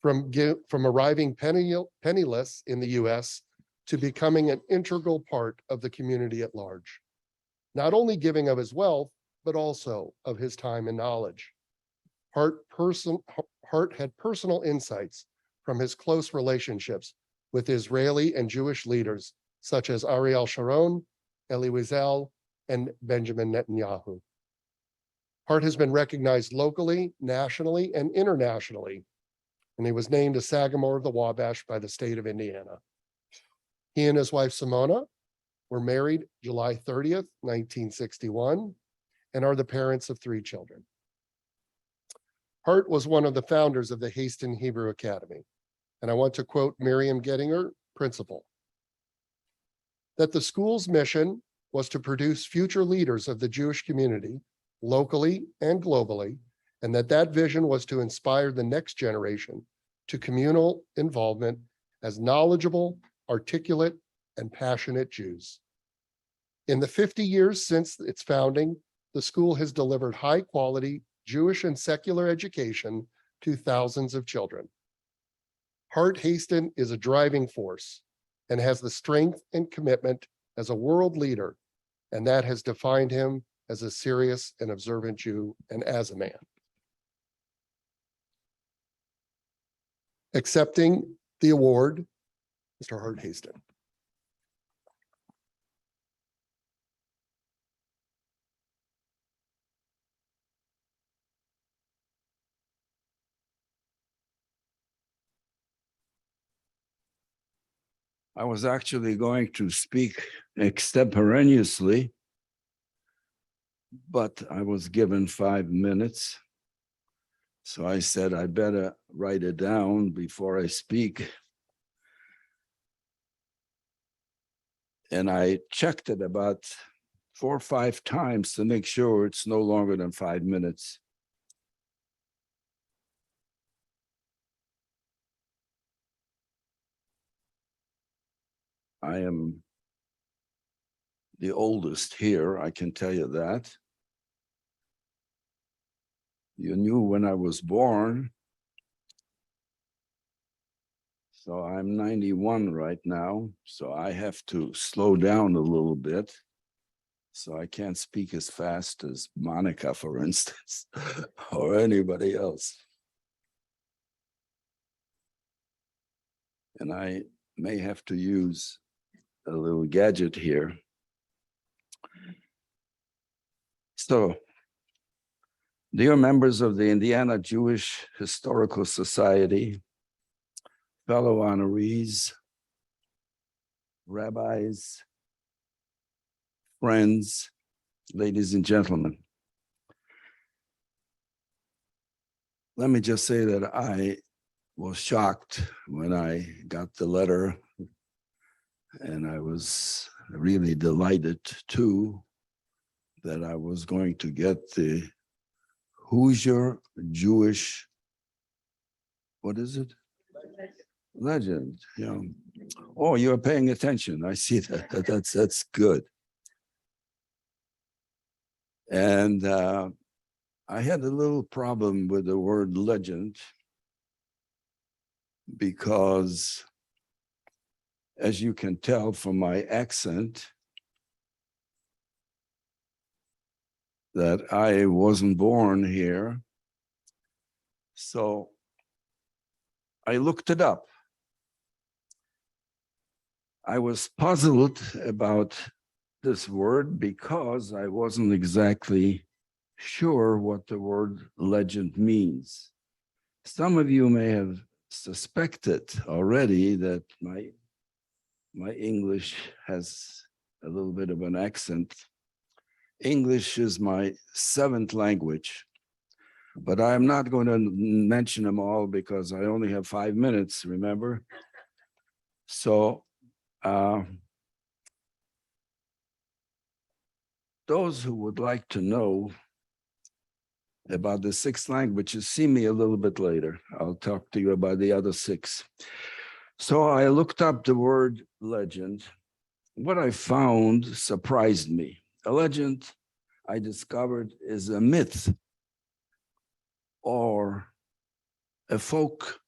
From arriving penniless in the US to becoming an integral part of the community at large, not only giving of his wealth, but also of his time and knowledge. Hart had personal insights from his close relationships with Israeli and Jewish leaders such as Ariel Sharon, Elie Wiesel, and Benjamin Netanyahu. Hart has been recognized locally, nationally, and internationally, and he was named a Sagamore of the Wabash by the state of Indiana. He and his wife Simona were married July 30th, 1961, and are the parents of 3 children. Hart was one of the founders of the Haston Hebrew Academy, and I want to quote Miriam Gettinger, principal, that the school's mission was to produce future leaders of the Jewish community locally and globally, and that vision was to inspire the next generation to communal involvement as knowledgeable, articulate, and passionate Jews. In the 50 years since its founding, the school has delivered high-quality Jewish and secular education to thousands of children. Hart Haston is a driving force and has the strength and commitment as a world leader, and that has defined him as a serious and observant Jew and as a man. Accepting the award, Mr. Hart Haston. I was actually going to speak extemporaneously, but I was given 5 minutes. So I said, I better write it down before I speak. And I checked it about 4 or 5 times to make sure it's no longer than 5 minutes. I am the oldest here, I can tell you that. You knew when I was born. So I'm 91 right now, so I have to slow down a little bit. So I can't speak as fast as Monica, for instance, or anybody else. And I may have to use a little gadget here. So, dear members of the Indiana Jewish Historical Society, fellow honorees, rabbis, friends, ladies and gentlemen, let me just say that I was shocked when I got the letter, and I was really delighted too that I was going to get the Hoosier Jewish, what is it? Legend. Yeah. Oh, you're paying attention. I see that. That's good. And I had a little problem with the word legend because, as you can tell from my accent, that I wasn't born here. So I looked it up. I was puzzled about this word because I wasn't exactly sure what the word legend means. Some of you may have suspected already that my English has a little bit of an accent. English is my 7th language, but I'm not going to mention them all because I only have 5 minutes, remember? So those who would like to know about the 6 languages. See me a little bit later. I'll talk to you about the other 6. So I looked up the word legend. What I found surprised me. A legend, I discovered, is a myth or a folk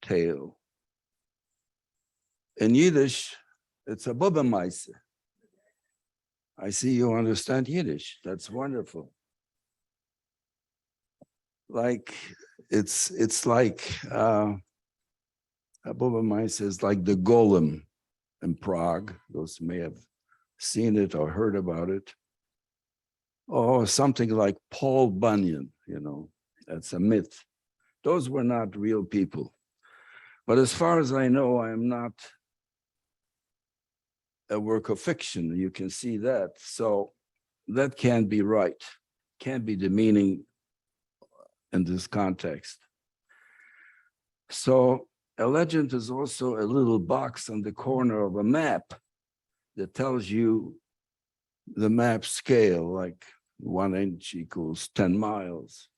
tale. In Yiddish, it's a Bubbemeise. I see you understand Yiddish. That's wonderful. Like it's like a Bubbemeise is like the golem in Prague. Those may have seen it or heard about it. Or something like Paul Bunyan, that's a myth. Those were not real people. But as far as I know, I am not a work of fiction. You can see that. So that can't be right, can't be the meaning in this context. So a legend is also a little box on the corner of a map that tells you the map scale, like 1 inch equals 10 miles.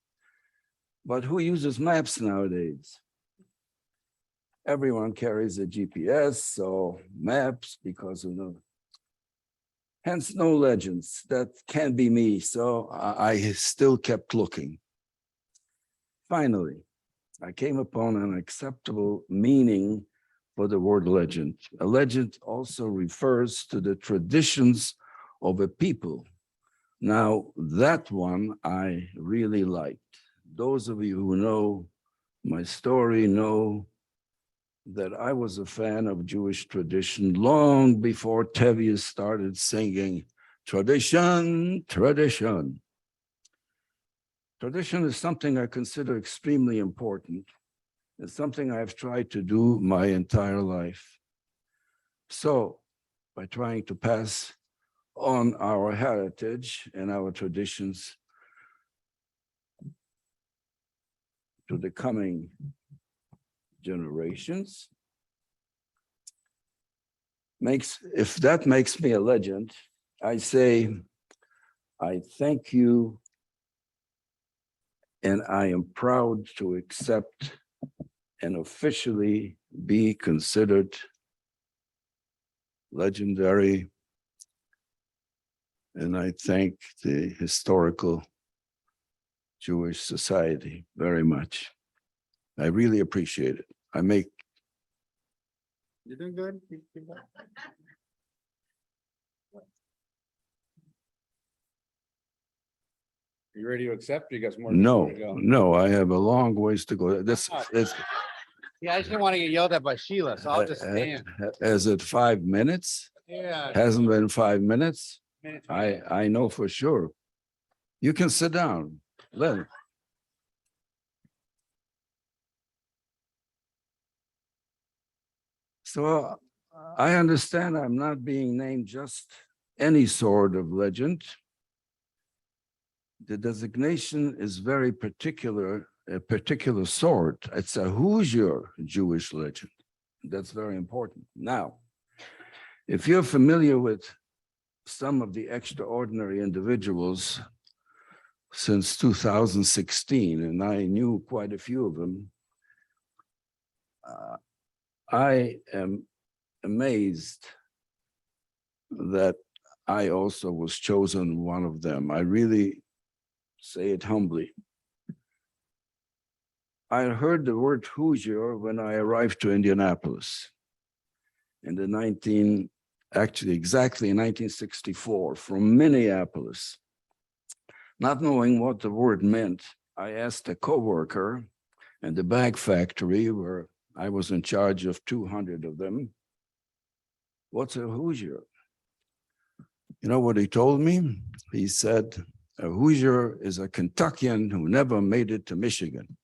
But who uses maps nowadays? Everyone carries a GPS, so maps because of the, hence no legends. That can't be me, so I still kept looking. Finally, I came upon an acceptable meaning for the word legend. A legend also refers to the traditions of a people. Now, that one I really liked. Those of you who know my story know that I was a fan of Jewish tradition long before Tevye started singing tradition, tradition. Tradition is something I consider extremely important. It's something I've tried to do my entire life. So, by trying to pass on our heritage and our traditions to the coming generations, if that makes me a legend, I say, I thank you, and I am proud to accept and officially be considered legendary. And I thank the Historical Jewish Society very much. I really appreciate it. You're doing good. You ready to accept? Or you got some more? No, to go? no, I have a long ways to go. This Ah. is, Yeah, I just didn't want to get yelled at by Sheila, so I'll just stand. is it 5 minutes? Yeah. Hasn't been 5 minutes? Minutes. I know for sure. You can sit down. Let. So I understand I'm not being named just any sort of legend. The designation is very particular, a particular sort. It's a Hoosier Jewish legend. That's very important. Now, if you're familiar with some of the extraordinary individuals since 2016, and I knew quite a few of them, I am amazed that I also was chosen one of them. I really say it humbly. I heard the word Hoosier when I arrived to Indianapolis in the exactly in 1964 from Minneapolis. Not knowing what the word meant, I asked a coworker in the bag factory where I was in charge of 200 of them, what's a Hoosier? You know what he told me? He said, a Hoosier is a Kentuckian who never made it to Michigan.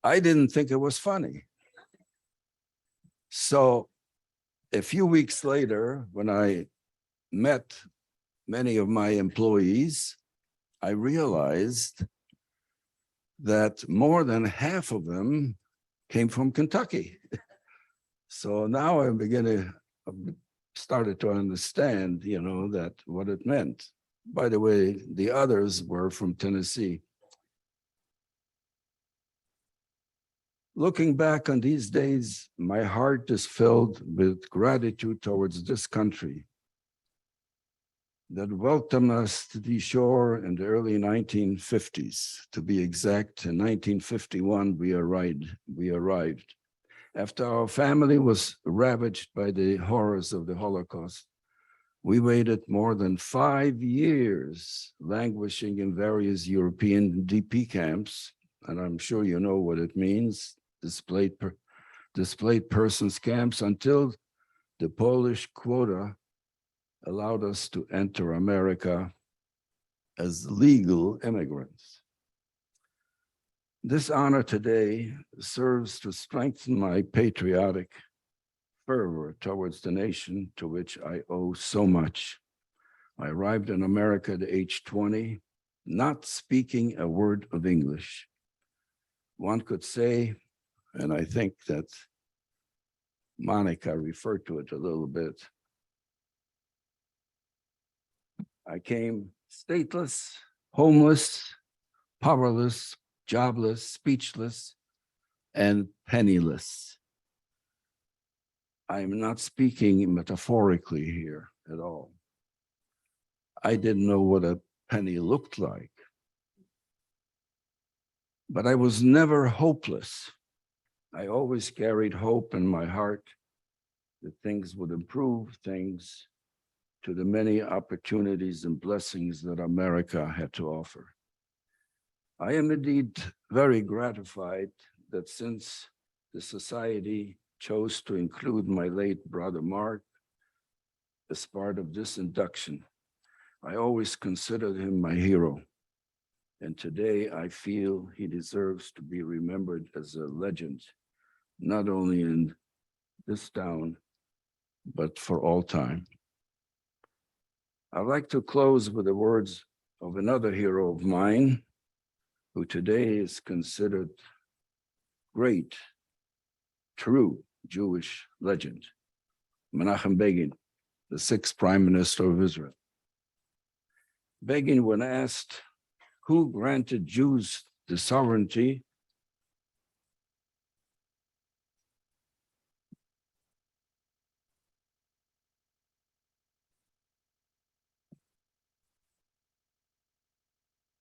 I didn't think it was funny. So a few weeks later, when I met many of my employees, I realized that more than half of them came from Kentucky. So now I'm beginning started to understand, that what it meant. By the way, the others were from Tennessee. Looking back on these days, my heart is filled with gratitude towards this country that welcomed us to the shore in the early 1950s. To be exact, in 1951, we arrived. After our family was ravaged by the horrors of the Holocaust, we waited more than 5 years languishing in various European DP camps, and I'm sure you know what it means, displaced persons camps, until the Polish quota allowed us to enter America as legal immigrants. This honor today serves to strengthen my patriotic fervor towards the nation to which I owe so much. I arrived in America at age 20, not speaking a word of English. One could say, and I think that Monica referred to it a little bit, I came stateless, homeless, powerless, jobless, speechless, and penniless. I'm not speaking metaphorically here at all. I didn't know what a penny looked like, but I was never hopeless. I always carried hope in my heart that things would improve, things to the many opportunities and blessings that America had to offer. I am indeed very gratified that since the society chose to include my late brother Mark as part of this induction, I always considered him my hero. And today I feel he deserves to be remembered as a legend, not only in this town, but for all time. I'd like to close with the words of another hero of mine, who today is considered great, true Jewish legend, Menachem Begin, the 6th Prime Minister of Israel. Begin, when asked who granted Jews the sovereignty,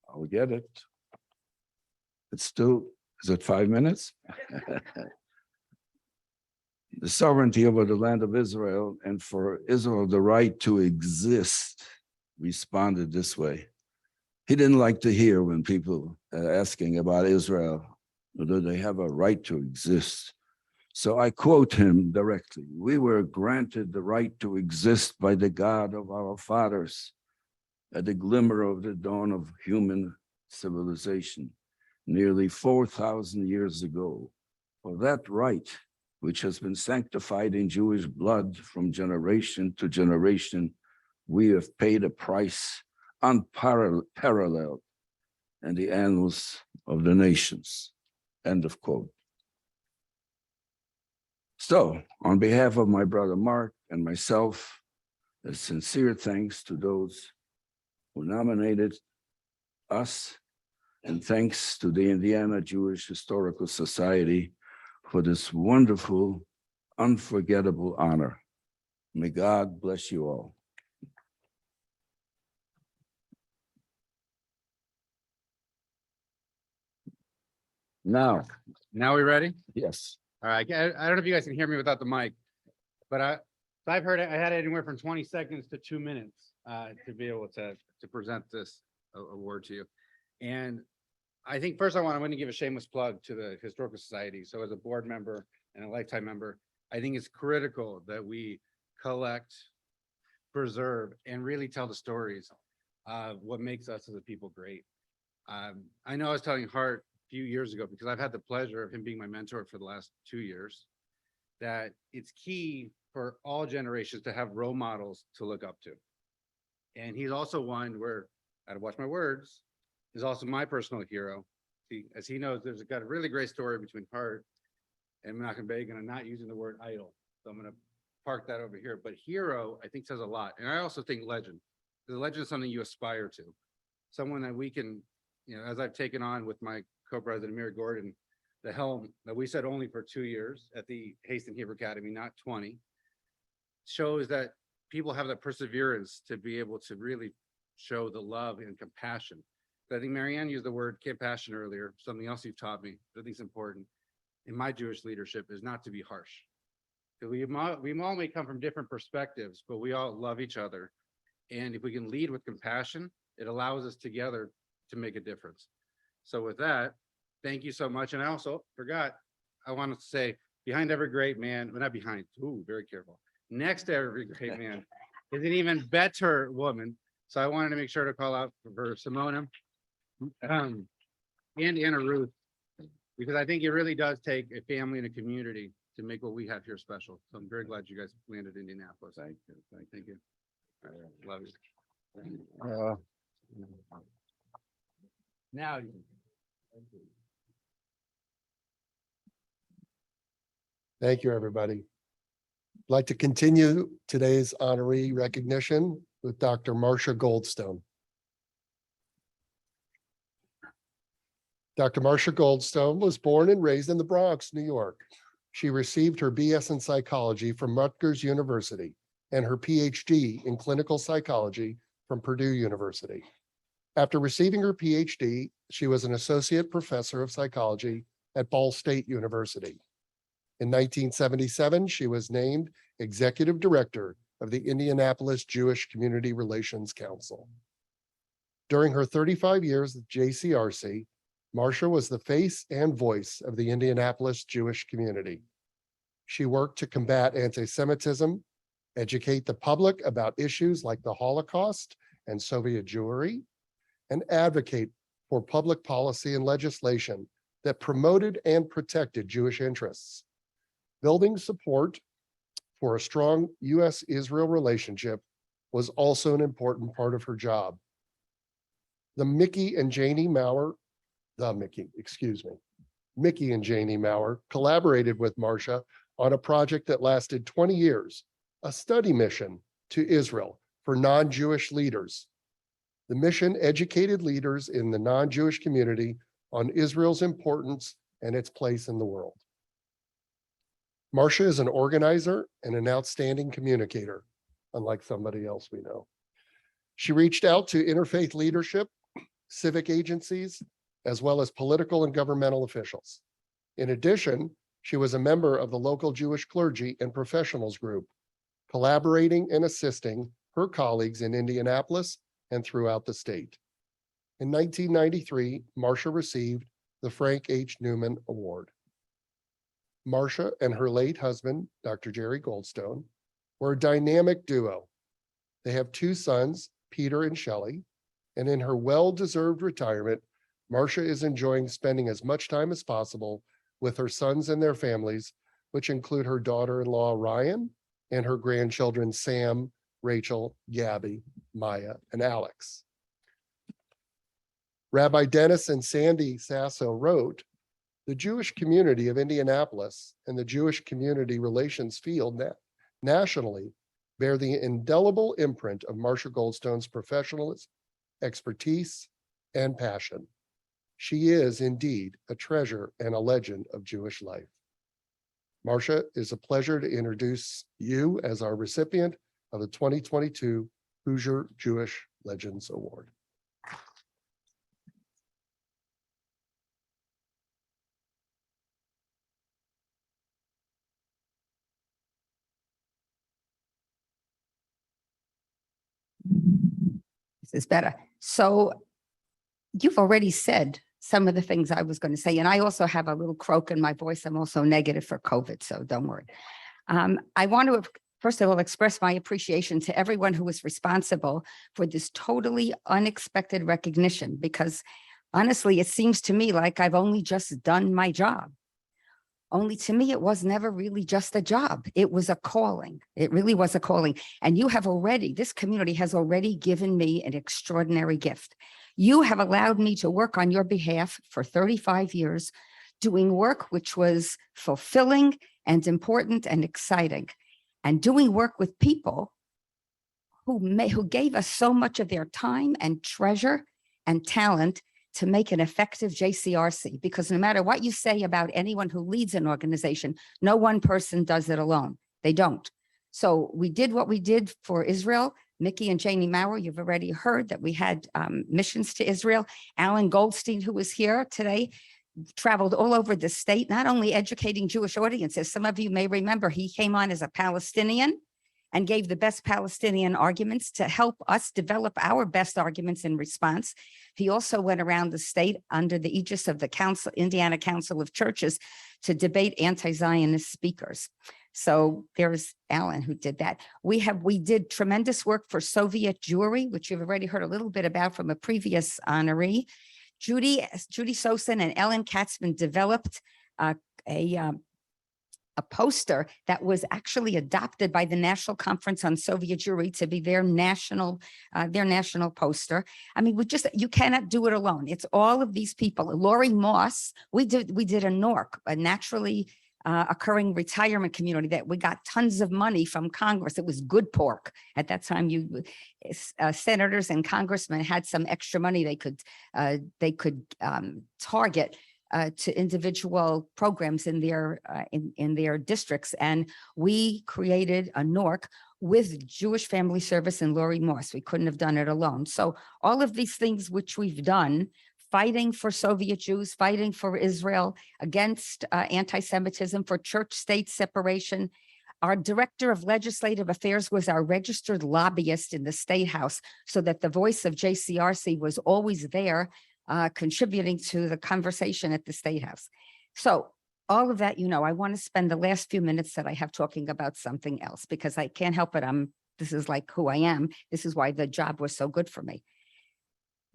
I'll get it. It's still, is it 5 minutes? The sovereignty over the land of Israel, and for Israel the right to exist, responded this way. He didn't like to hear when people asking about Israel, whether they have a right to exist. So I quote him directly. We were granted the right to exist by the God of our fathers at the glimmer of the dawn of human civilization, nearly 4,000 years ago. For that right, which has been sanctified in Jewish blood from generation to generation, we have paid a price unparalleled in the annals of the nations. End of quote. So, on behalf of my brother Mark and myself, a sincere thanks to those who nominated us, and thanks to the Indiana Jewish Historical Society for this wonderful, unforgettable honor. May God bless you all. Now, Now we ready? yes. All right. I don't know if you guys can hear me without the mic, but I've heard I had anywhere from 20 seconds to 2 minutes to be able to present this award to you. And I think first I want to give a shameless plug to the Historical Society. So as a board member and a lifetime member, I think it's critical that we collect, preserve, and really tell the stories of what makes us as a people great. I know I was telling Hart a few years ago, because I've had the pleasure of him being my mentor for the last 2 years, that it's key for all generations to have role models to look up to. And he's also one where, I had to watch my words, is also my personal hero. As he knows, there's got a really great story between Hart and Menachem Begin. I'm not using the word idol, so I'm going to park that over here, but hero, I think says a lot. And I also think legend. The legend is something you aspire to. Someone that we can, as I've taken on with my co-president, Amir Gordon, the helm that we said only for 2 years at the Hastings Hebrew Academy, not 20, shows that people have the perseverance to be able to really show the love and compassion. I think Marianne used the word compassion earlier, something else you've taught me that I think is important in my Jewish leadership is not to be harsh. We all may come from different perspectives, but we all love each other. And if we can lead with compassion, it allows us together to make a difference. So with that, thank you so much. And I also forgot, I wanted to say behind every great man, well, not behind, ooh, very careful. Next to every great man is an even better woman. So I wanted to make sure to call out for Simona and Anna Ruth, because I think it really does take a family and a community to make what we have here special. So I'm very glad you guys landed in Indianapolis. Thank you. Thank you. All right, love you. Now. Thank you, everybody. I'd like to continue today's honoree recognition with Dr. Marcia Goldstone. Dr. Marcia Goldstone was born and raised in the Bronx, New York. She received her BS in psychology from Rutgers University and her PhD in clinical psychology from Purdue University. After receiving her PhD, she was an associate professor of psychology at Ball State University. In 1977, she was named executive director of the Indianapolis Jewish Community Relations Council. During her 35 years at JCRC, Marcia was the face and voice of the Indianapolis Jewish community. She worked to combat anti-Semitism, educate the public about issues like the Holocaust and Soviet Jewry, and advocate for public policy and legislation that promoted and protected Jewish interests. Building support for a strong U.S.-Israel relationship was also an important part of her job. Mickey and Janie Maurer collaborated with Marcia on a project that lasted 20 years, a study mission to Israel for non-Jewish leaders. The mission educated leaders in the non-Jewish community on Israel's importance and its place in the world. Marcia is an organizer and an outstanding communicator, unlike somebody else we know. She reached out to interfaith leadership, civic agencies, as well as political and governmental officials. In addition, she was a member of the local Jewish clergy and professionals group, collaborating and assisting her colleagues in Indianapolis and throughout the state. In 1993, Marcia received the Frank H. Newman Award. Marcia and her late husband, Dr. Jerry Goldstone, were a dynamic duo. They have 2 sons, Peter and Shelley, and in her well-deserved retirement, Marcia is enjoying spending as much time as possible with her sons and their families, which include her daughter-in-law, Ryan, and her grandchildren, Sam, Rachel, Gabby, Maya, and Alex. Rabbi Dennis and Sandy Sasso wrote, "The Jewish community of Indianapolis and the Jewish community relations field nationally bear the indelible imprint of Marcia Goldstone's professionalism, expertise, and passion. She is indeed a treasure and a legend of Jewish life." Marcia, it's a pleasure to introduce you as our recipient of the 2022 Hoosier Jewish Legends Award. This is better. So you've already said some of the things I was going to say, and I also have a little croak in my voice. I'm also negative for COVID, so don't worry. I want to, first of all, express my appreciation to everyone who was responsible for this totally unexpected recognition, because honestly, it seems to me like I've only just done my job. Only to me, it was never really just a job. It was a calling. It really was a calling. And you have already, this community has already given me an extraordinary gift. You have allowed me to work on your behalf for 35 years, doing work which was fulfilling and important and exciting. and doing work with people who gave us so much of their time and treasure and talent to make an effective JCRC. Because no matter what you say about anyone who leads an organization, no one person does it alone. They don't. So we did what we did for Israel. Mickey and Janie Maurer, you've already heard that we had missions to Israel. Alan Goldstein, who was here today, traveled all over the state, not only educating Jewish audiences. Some of you may remember he came on as a Palestinian and gave the best Palestinian arguments to help us develop our best arguments in response. He also went around the state under the aegis of the Council, Indiana Council of Churches, to debate anti-Zionist speakers. So there's Alan who did that. We did tremendous work for Soviet Jewry, which you've already heard a little bit about from a previous honoree. Judy Sosin and Ellen Katzman developed a poster that was actually adopted by the National Conference on Soviet Jewry to be their national poster. I mean, you cannot do it alone. It's all of these people. Lori Moss, we did a NORC, a naturally occurring retirement community that we got tons of money from Congress. It was good pork. At that time, senators and congressmen had some extra money they could target to individual programs in their districts. And we created a NORC with Jewish Family Service and Lori Moss. We couldn't have done it alone. So all of these things which we've done, fighting for Soviet Jews, fighting for Israel, against anti-Semitism, for church-state separation. Our director of legislative affairs was our registered lobbyist in the State House, so that the voice of JCRC was always there, contributing to the conversation at the State House. So all of that, I want to spend the last few minutes that I have talking about something else, because I can't help it. This is like who I am. This is why the job was so good for me.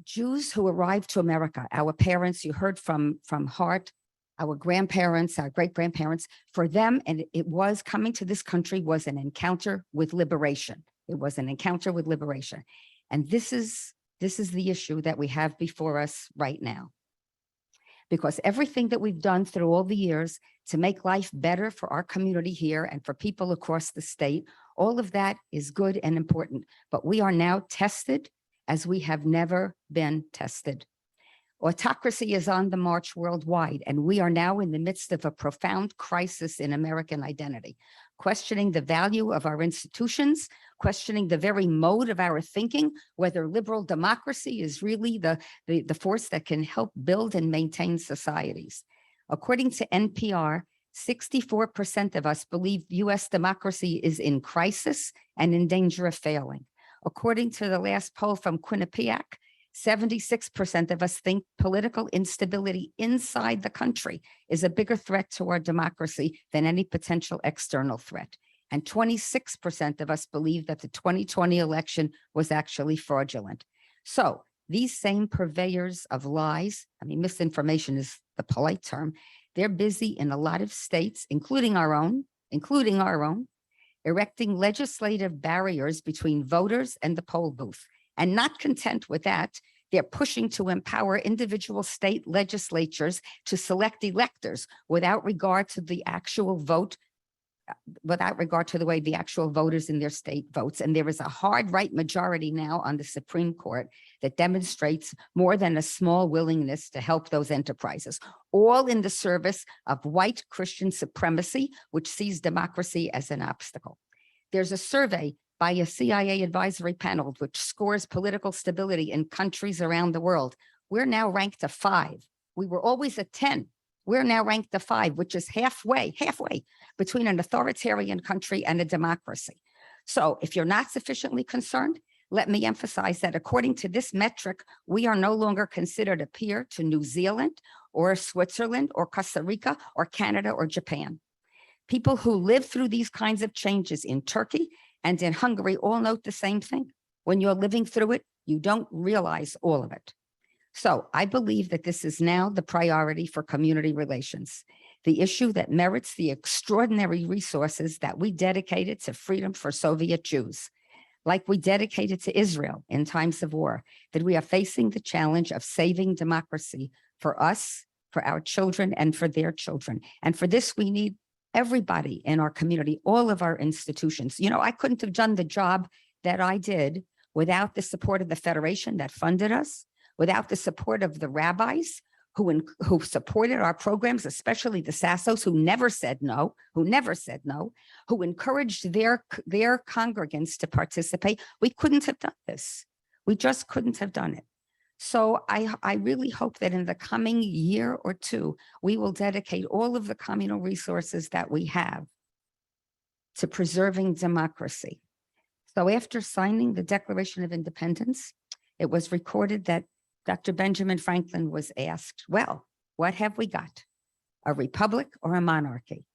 Jews who arrived to America, our parents, you heard from Hart, our grandparents, our great-grandparents, for them, and it was coming to this country was an encounter with liberation. It was an encounter with liberation. And this is the issue that we have before us right now. Because everything that we've done through all the years to make life better for our community here and for people across the state, all of that is good and important. But we are now tested as we have never been tested. Autocracy is on the march worldwide, and we are now in the midst of a profound crisis in American identity, questioning the value of our institutions, questioning the very mode of our thinking, whether liberal democracy is really the force that can help build and maintain societies. According to NPR, 64% of us believe U.S. democracy is in crisis and in danger of failing. According to the last poll from Quinnipiac, 76% of us think political instability inside the country is a bigger threat to our democracy than any potential external threat. And 26% of us believe that the 2020 election was actually fraudulent. So these same purveyors of lies, misinformation is the polite term, they're busy in a lot of states, including our own, erecting legislative barriers between voters and the poll booth. And not content with that, they're pushing to empower individual state legislatures to select electors without regard to the actual vote, without regard to the way the actual voters in their state votes. And there is a hard right majority now on the Supreme Court that demonstrates more than a small willingness to help those enterprises, all in the service of white Christian supremacy, which sees democracy as an obstacle. There's a survey by a CIA advisory panel which scores political stability in countries around the world. We're now ranked a 5. We were always a 10. We're now ranked a 5, which is halfway between an authoritarian country and a democracy. So if you're not sufficiently concerned, let me emphasize that according to this metric, we are no longer considered a peer to New Zealand or Switzerland or Costa Rica or Canada or Japan. People who live through these kinds of changes in Turkey and in Hungary all note the same thing. When you're living through it, you don't realize all of it. So I believe that this is now the priority for community relations, the issue that merits the extraordinary resources that we dedicated to freedom for Soviet Jews, like we dedicated to Israel in times of war, that we are facing the challenge of saving democracy for us, for our children, and for their children. And for this, we need everybody in our community, all of our institutions. You know, I couldn't have done the job that I did without the support of the Federation that funded us, without the support of the rabbis who supported our programs, especially the Sassos, who never said no, who encouraged their congregants to participate. We couldn't have done this. We just couldn't have done it. So I really hope that in the coming year or two, we will dedicate all of the communal resources that we have to preserving democracy. So after signing the Declaration of Independence, it was recorded that Dr. Benjamin Franklin was asked, well, what have we got? A republic or a monarchy?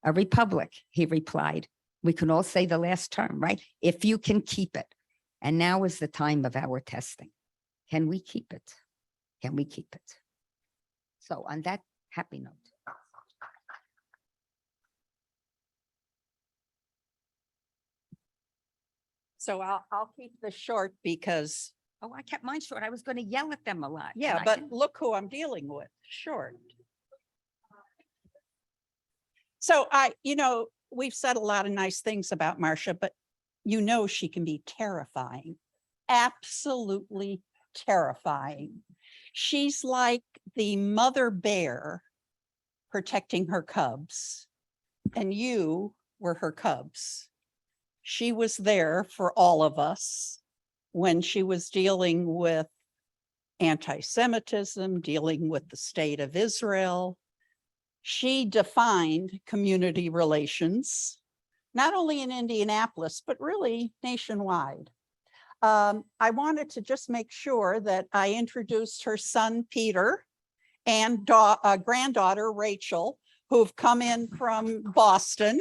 A republic, he replied. We can all say the last term, right? If you can keep it. And now is the time of our testing. Can we keep it? Can we keep it? So on that happy note. So I'll keep this short because, Oh, I kept mine short. I was going to yell at them a lot. yeah, and I but didn't. look who I'm dealing with, short. So we've said a lot of nice things about Marcia, but you know, she can be terrifying, absolutely terrifying. She's like the mother bear protecting her cubs, and you were her cubs. She was there for all of us when she was dealing with anti-Semitism, dealing with the state of Israel. She defined community relations, not only in Indianapolis, but really nationwide. I wanted to just make sure that I introduced her son, Peter, and granddaughter, Rachel, who've come in from Boston.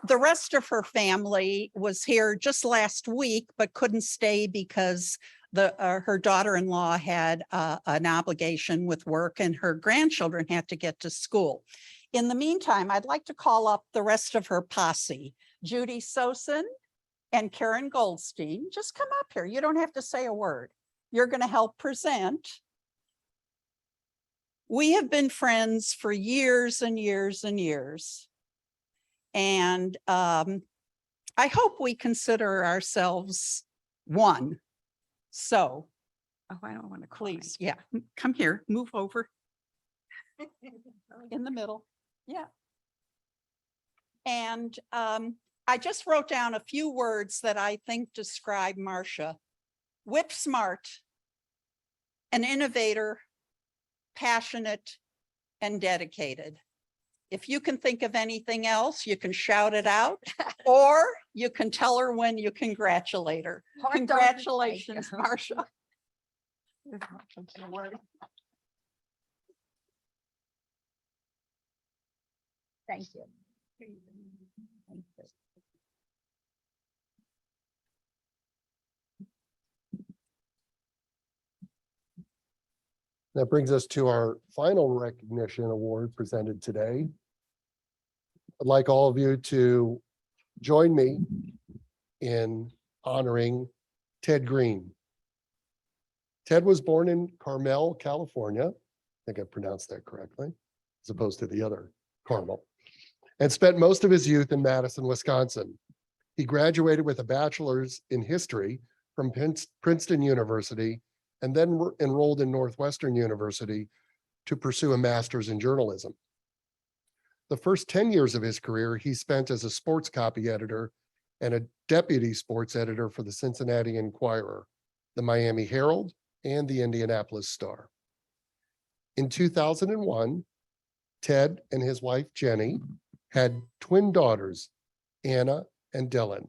The rest of her family was here just last week, but couldn't stay because her daughter-in-law had an obligation with work and her grandchildren had to get to school. In the meantime, I'd like to call up the rest of her posse, Judy Sosin and Karen Goldstein. Just come up here. You don't have to say a word. You're going to help present. We have been friends for years and years and years. And I hope we consider ourselves one. So Oh, I don't want to cry. please, yeah, come here, move over. In the middle, yeah. And I just wrote down a few words that I think describe Marcia. Whip smart, an innovator, passionate, and dedicated. If you can think of anything else, you can shout it out, or you can tell her when you congratulate her. Heart don't Congratulations, say. Marcia. Thank you. Thank you. That brings us to our final recognition award presented today. I'd like all of you to join me in honoring Ted Green. Ted was born in Carmel, California. I think I pronounced that correctly, as opposed to the other Carmel, and spent most of his youth in Madison, Wisconsin. He graduated with a bachelor's in history from Princeton University and then enrolled in Northwestern University to pursue a master's in journalism. The first 10 years of his career, he spent as a sports copy editor and a deputy sports editor for the Cincinnati Enquirer, the Miami Herald, and the Indianapolis Star. In 2001, Ted and his wife, Jenny, had twin daughters, Anna and Dylan,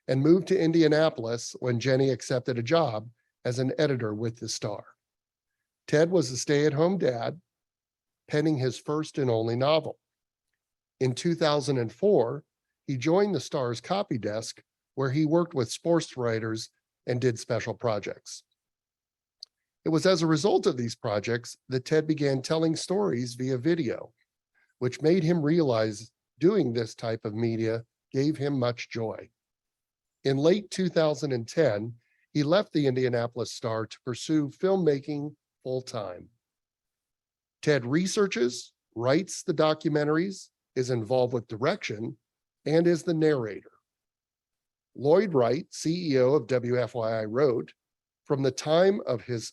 and moved to Indianapolis when Jenny accepted a job as an editor with the Star. Ted was a stay-at-home dad, penning his first and only novel. In 2004, he joined the Star's copy desk, where he worked with sports writers and did special projects. It was as a result of these projects that Ted began telling stories via video, which made him realize doing this type of media gave him much joy. In late 2010, he left the Indianapolis Star to pursue filmmaking full-time. Ted researches, writes the documentaries, is involved with direction and is the narrator. Lloyd Wright, CEO of WFYI, wrote, "From the time of his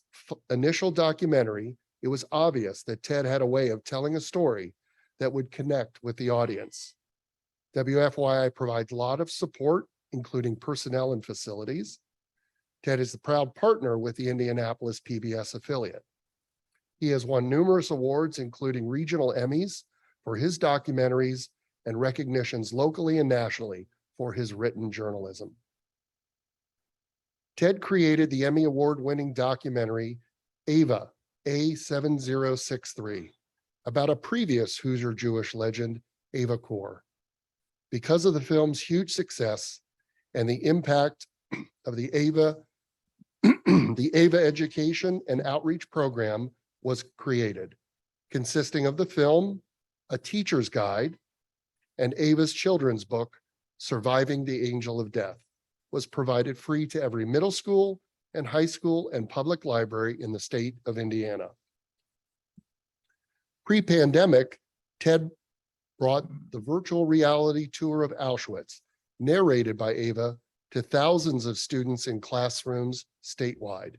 initial documentary, it was obvious that Ted had a way of telling a story that would connect with the audience. WFYI provides a lot of support, including personnel and facilities. Ted is the proud partner with the Indianapolis PBS affiliate. He has won numerous awards, including regional Emmys for his documentaries and recognitions locally and nationally for his written journalism." Ted created the Emmy Award-winning documentary Ava, A7063, about a previous Hoosier Jewish legend, Ava Kor. Because of the film's huge success and the impact of the Ava education and outreach program was created, consisting of the film, a teacher's guide, and Ava's children's book, Surviving the Angel of Death, was provided free to every middle school and high school and public library in the state of Indiana. Pre-pandemic, Ted brought the virtual reality tour of Auschwitz, narrated by Ava, to thousands of students in classrooms statewide.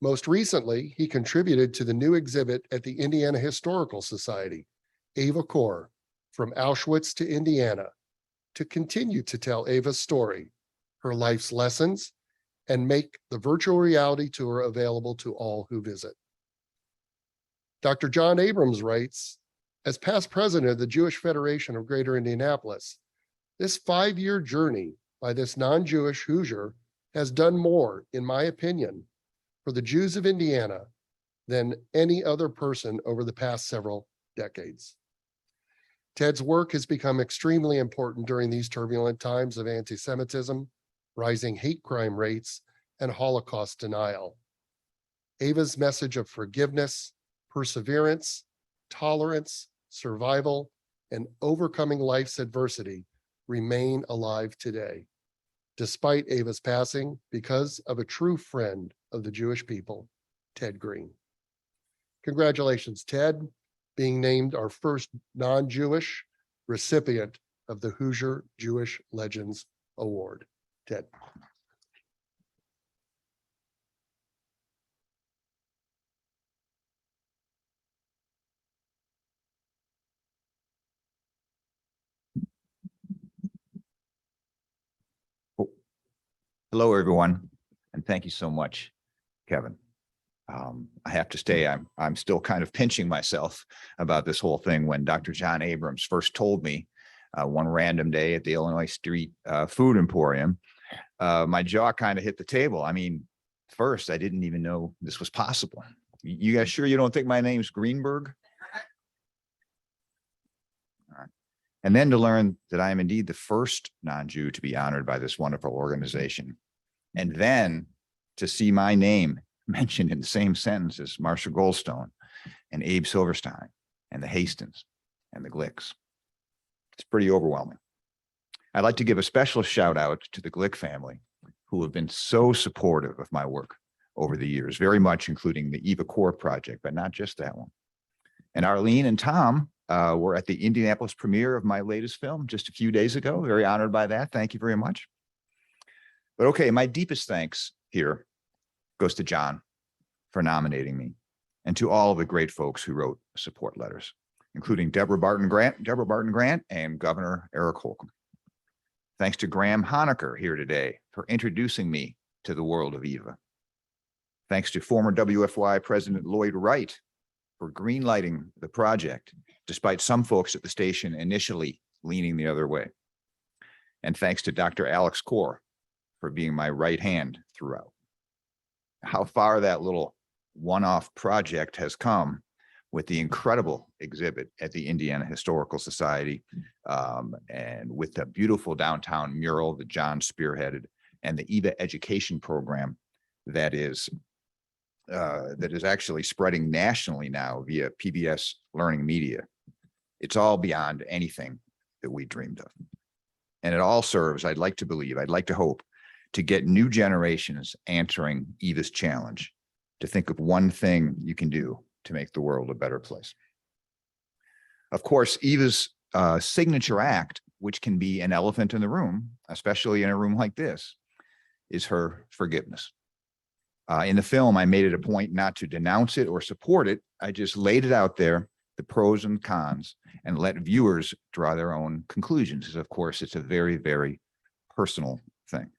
Most recently, he contributed to the new exhibit at the Indiana Historical Society, Ava Kor, From Auschwitz to Indiana, to continue to tell Ava's story, her life's lessons, and make the virtual reality tour available to all who visit. Dr. John Abrams writes, "As past president of the Jewish Federation of Greater Indianapolis, this 5-year journey by this non-Jewish Hoosier has done more, in my opinion, for the Jews of Indiana than any other person over the past several decades." Ted's work has become extremely important during these turbulent times of anti-Semitism, rising hate crime rates, and Holocaust denial. Ava's message of forgiveness, perseverance, tolerance, survival, and overcoming life's adversity remain alive today, despite Ava's passing, because of a true friend of the Jewish people, Ted Green. Congratulations, Ted, being named our first non-Jewish recipient of the Hoosier Jewish Legends Award. Ted. Hello, everyone, and thank you so much, Kevin. I have to say, I'm still kind of pinching myself about this whole thing. When Dr. John Abrams first told me one random day at the Illinois Street Food Emporium, my jaw kind of hit the table. I mean, first, I didn't even know this was possible. You guys sure you don't think my name's Greenberg? All right. And then to learn that I am indeed the first non-Jew to be honored by this wonderful organization. And then to see my name mentioned in the same sentence as Marcia Goldstone and Abe Silverstein and the Hastings and the Glicks. It's pretty overwhelming. I'd like to give a special shout out to the Glick family, who have been so supportive of my work over the years, very much including the Eva Kor project, but not just that one. And Arlene and Tom were at the Indianapolis premiere of my latest film just a few days ago. Very honored by that. Thank you very much. But okay, my deepest thanks here goes to John for nominating me, and to all of the great folks who wrote support letters, including Deborah Barton Grant and Governor Eric Holcomb. Thanks to Graham Honecker here today for introducing me to the world of Eva. Thanks to former WFY President Lloyd Wright for greenlighting the project, despite some folks at the station initially leaning the other way. And thanks to Dr. Alex Kor for being my right hand throughout. How far that little one-off project has come with the incredible exhibit at the Indiana Historical Society, and with the beautiful downtown mural that John spearheaded, and the Eva education program that is actually spreading nationally now via PBS Learning Media. It's all beyond anything that we dreamed of. And it all serves, I'd like to believe, I'd like to hope, to get new generations answering Eva's challenge, to think of one thing you can do to make the world a better place. Of course, Eva's signature act, which can be an elephant in the room, especially in a room like this, is her forgiveness. In the film, I made it a point not to denounce it or support it. I just laid it out there, the pros and cons, and let viewers draw their own conclusions. Because of course, it's a very, very personal thing.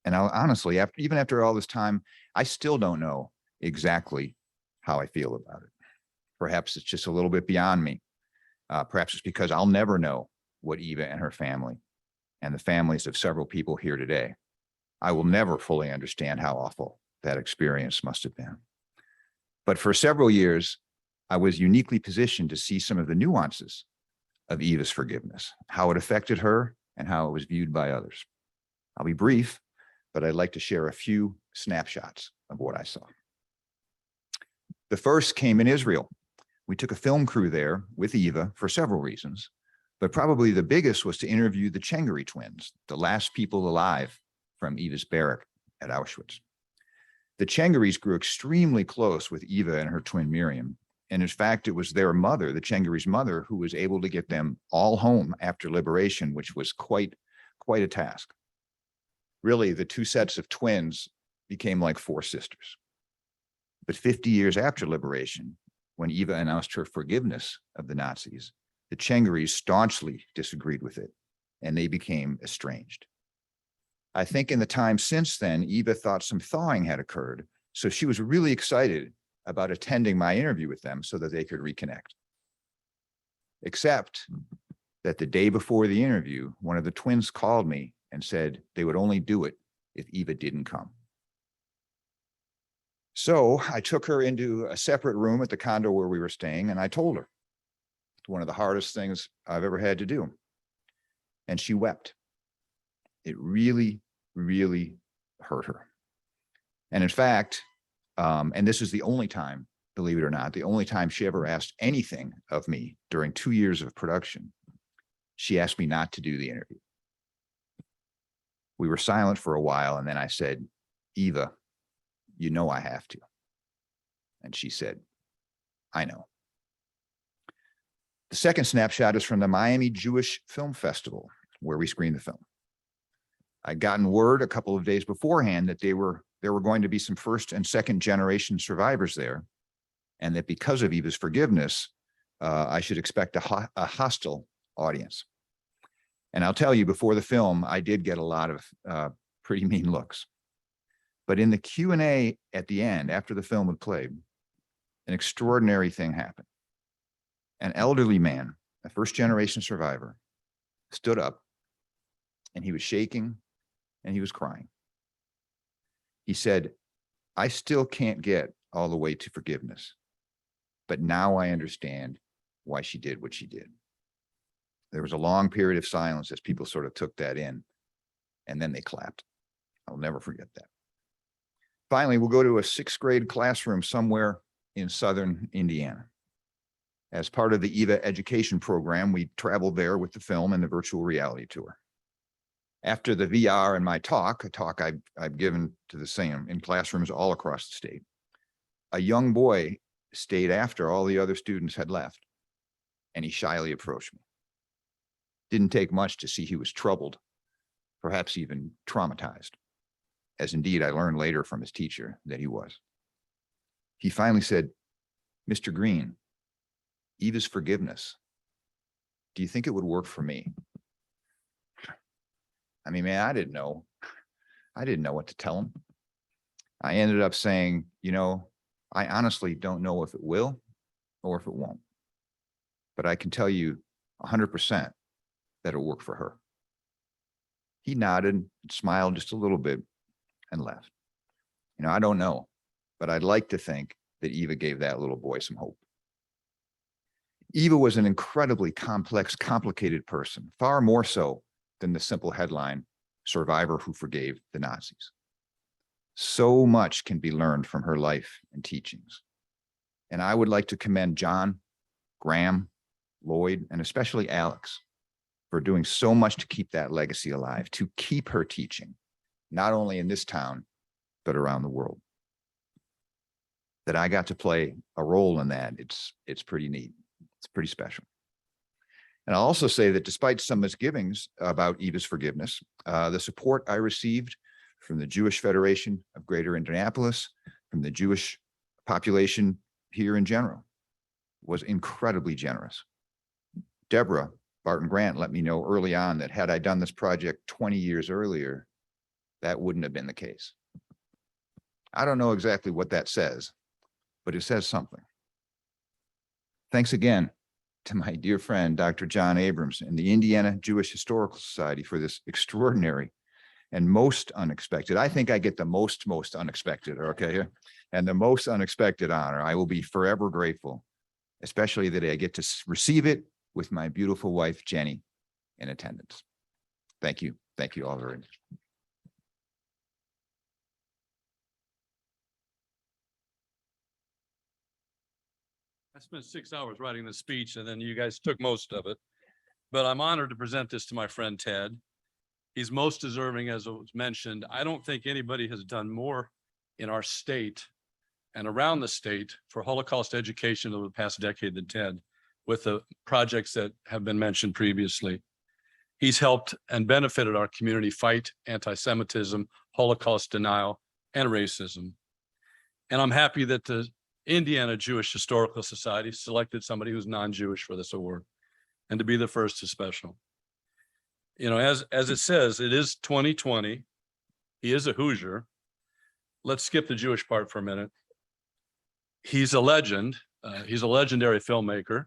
And honestly, even after all this time, I still don't know exactly how I feel about it. Perhaps it's just a little bit beyond me. Perhaps it's because I'll never know what Eva and her family and the families of several people here today. I will never fully understand how awful that experience must have been. But for several years, I was uniquely positioned to see some of the nuances of Eva's forgiveness, how it affected her and how it was viewed by others. I'll be brief, but I'd like to share a few snapshots of what I saw. The first came in Israel. We took a film crew there with Eva for several reasons, but probably the biggest was to interview the Chengari twins, the last people alive from Eva's barrack at Auschwitz. The Chengaris grew extremely close with Eva and her twin Miriam. And in fact, it was their mother, the Chengari's mother, who was able to get them all home after liberation, which was quite a task. Really, the two sets of twins became like four sisters. But 50 years after liberation, when Eva announced her forgiveness of the Nazis, the Chengaris staunchly disagreed with it, and they became estranged. I think in the time since then, Eva thought some thawing had occurred, so she was really excited about attending my interview with them so that they could reconnect. Except that the day before the interview, one of the twins called me and said they would only do it if Eva didn't come. So I took her into a separate room at the condo where we were staying, and I told her it's one of the hardest things I've ever had to do. And she wept. It really, really hurt her. And in fact, and this is the only time, believe it or not, the only time she ever asked anything of me during 2 years of production, she asked me not to do the interview. We were silent for a while, and then I said, Eva, you know I have to. And she said, I know. The second snapshot is from the Miami Jewish Film Festival, where we screened the film. I'd gotten word a couple of days beforehand that there were going to be some first and second generation survivors there, and that because of Eva's forgiveness, I should expect a hostile audience. And I'll tell you, before the film, I did get a lot of pretty mean looks. But in the Q&A at the end, after the film had played, an extraordinary thing happened. An elderly man, a first generation survivor, stood up, and he was shaking and he was crying. He said, I still can't get all the way to forgiveness, but now I understand why she did what she did. There was a long period of silence as people sort of took that in, and then they clapped. I'll never forget that. Finally, we'll go to a 6th grade classroom somewhere in southern Indiana. As part of the EVA education program, we traveled there with the film and the virtual reality tour. After the VR and my talk, a talk I've given to the same in classrooms all across the state, a young boy stayed after all the other students had left, and he shyly approached me. Didn't take much to see he was troubled, perhaps even traumatized, as indeed I learned later from his teacher that he was. He finally said, Mr. Green, Eva's forgiveness, do you think it would work for me? I mean, man, I didn't know what to tell him. I ended up saying, I honestly don't know if it will or if it won't, but I can tell you 100% that it'll work for her. He nodded, smiled just a little bit, and left. I don't know, but I'd like to think that Eva gave that little boy some hope. Eva was an incredibly complex, complicated person, far more so than the simple headline, survivor who forgave the Nazis. So much can be learned from her life and teachings. And I would like to commend John, Graham, Lloyd, and especially Alex for doing so much to keep that legacy alive, to keep her teaching, not only in this town, but around the world. That I got to play a role in that, it's pretty neat. It's pretty special. And I'll also say that despite some misgivings about Eva's forgiveness, the support I received from the Jewish Federation of Greater Indianapolis, from the Jewish population here in general, was incredibly generous. Deborah Barton Grant let me know early on that had I done this project 20 years earlier, that wouldn't have been the case. I don't know exactly what that says, but it says something. Thanks again to my dear friend, Dr. John Abrams and the Indiana Jewish Historical Society for this extraordinary and most unexpected. I think I get the most unexpected, okay? And the most unexpected honor. I will be forever grateful, especially that I get to receive it with my beautiful wife, Jenny, in attendance. Thank you. Thank you all very much. I spent 6 hours writing the speech and then you guys took most of it. But I'm honored to present this to my friend Ted. He's most deserving, as was mentioned. I don't think anybody has done more in our state and around the state for Holocaust education over the past decade than Ted, with the projects that have been mentioned previously. He's helped and benefited our community fight anti-Semitism, Holocaust denial, and racism. And I'm happy that the Indiana Jewish Historical Society selected somebody who's non-Jewish for this award, and to be the first is special. You know, as it says, it is 2020. He is a Hoosier. Let's skip the Jewish part for a minute. He's a legend. He's a legendary filmmaker.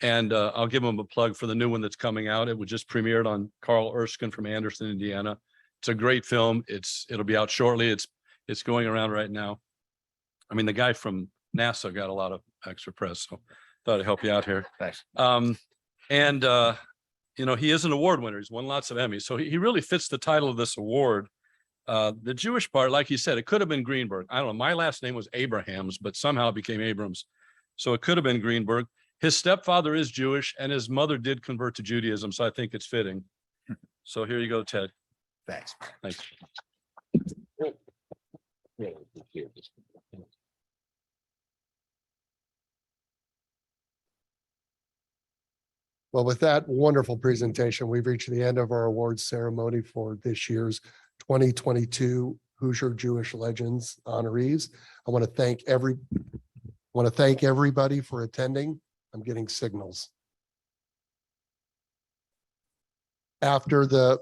And I'll give him a plug for the new one that's coming out. It was just premiered on Carl Erskine from Anderson, Indiana. It's a great film. It'll be out shortly. It's going around right now. I mean, the guy from NASA got a lot of extra press, so thought I'd help you out here. Thanks. You know, he is an award winner. He's won lots of Emmys. So he really fits the title of this award. The Jewish part, like you said, it could have been Greenberg. I don't know. My last name was Abrahams, but somehow it became Abrams. So it could have been Greenberg. His stepfather is Jewish and his mother did convert to Judaism. So I think it's fitting. So here you go, Ted. Thanks. Thanks. Well, with that wonderful presentation, we've reached the end of our awards ceremony for this year's 2022 Hoosier Jewish Legends honorees. I want to thank everybody for attending. I'm getting signals. After the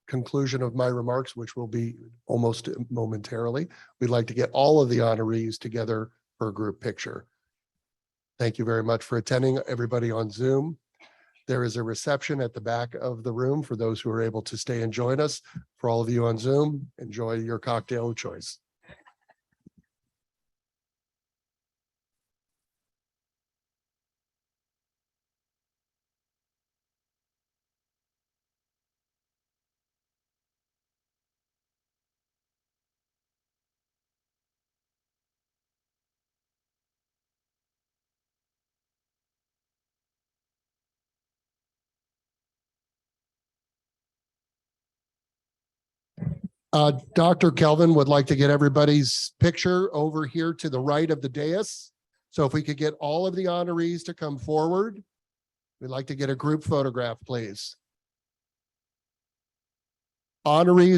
conclusion of my remarks, which will be almost momentarily, we'd like to get all of the honorees together for a group picture. Thank you very much for attending, everybody on Zoom. There is a reception at the back of the room for those who are able to stay and join us. For all of you on Zoom, enjoy your cocktail of choice. Dr. Kelvin would like to get everybody's picture over here to the right of the dais. So if we could get all of the honorees to come forward, we'd like to get a group photograph, please. Honorees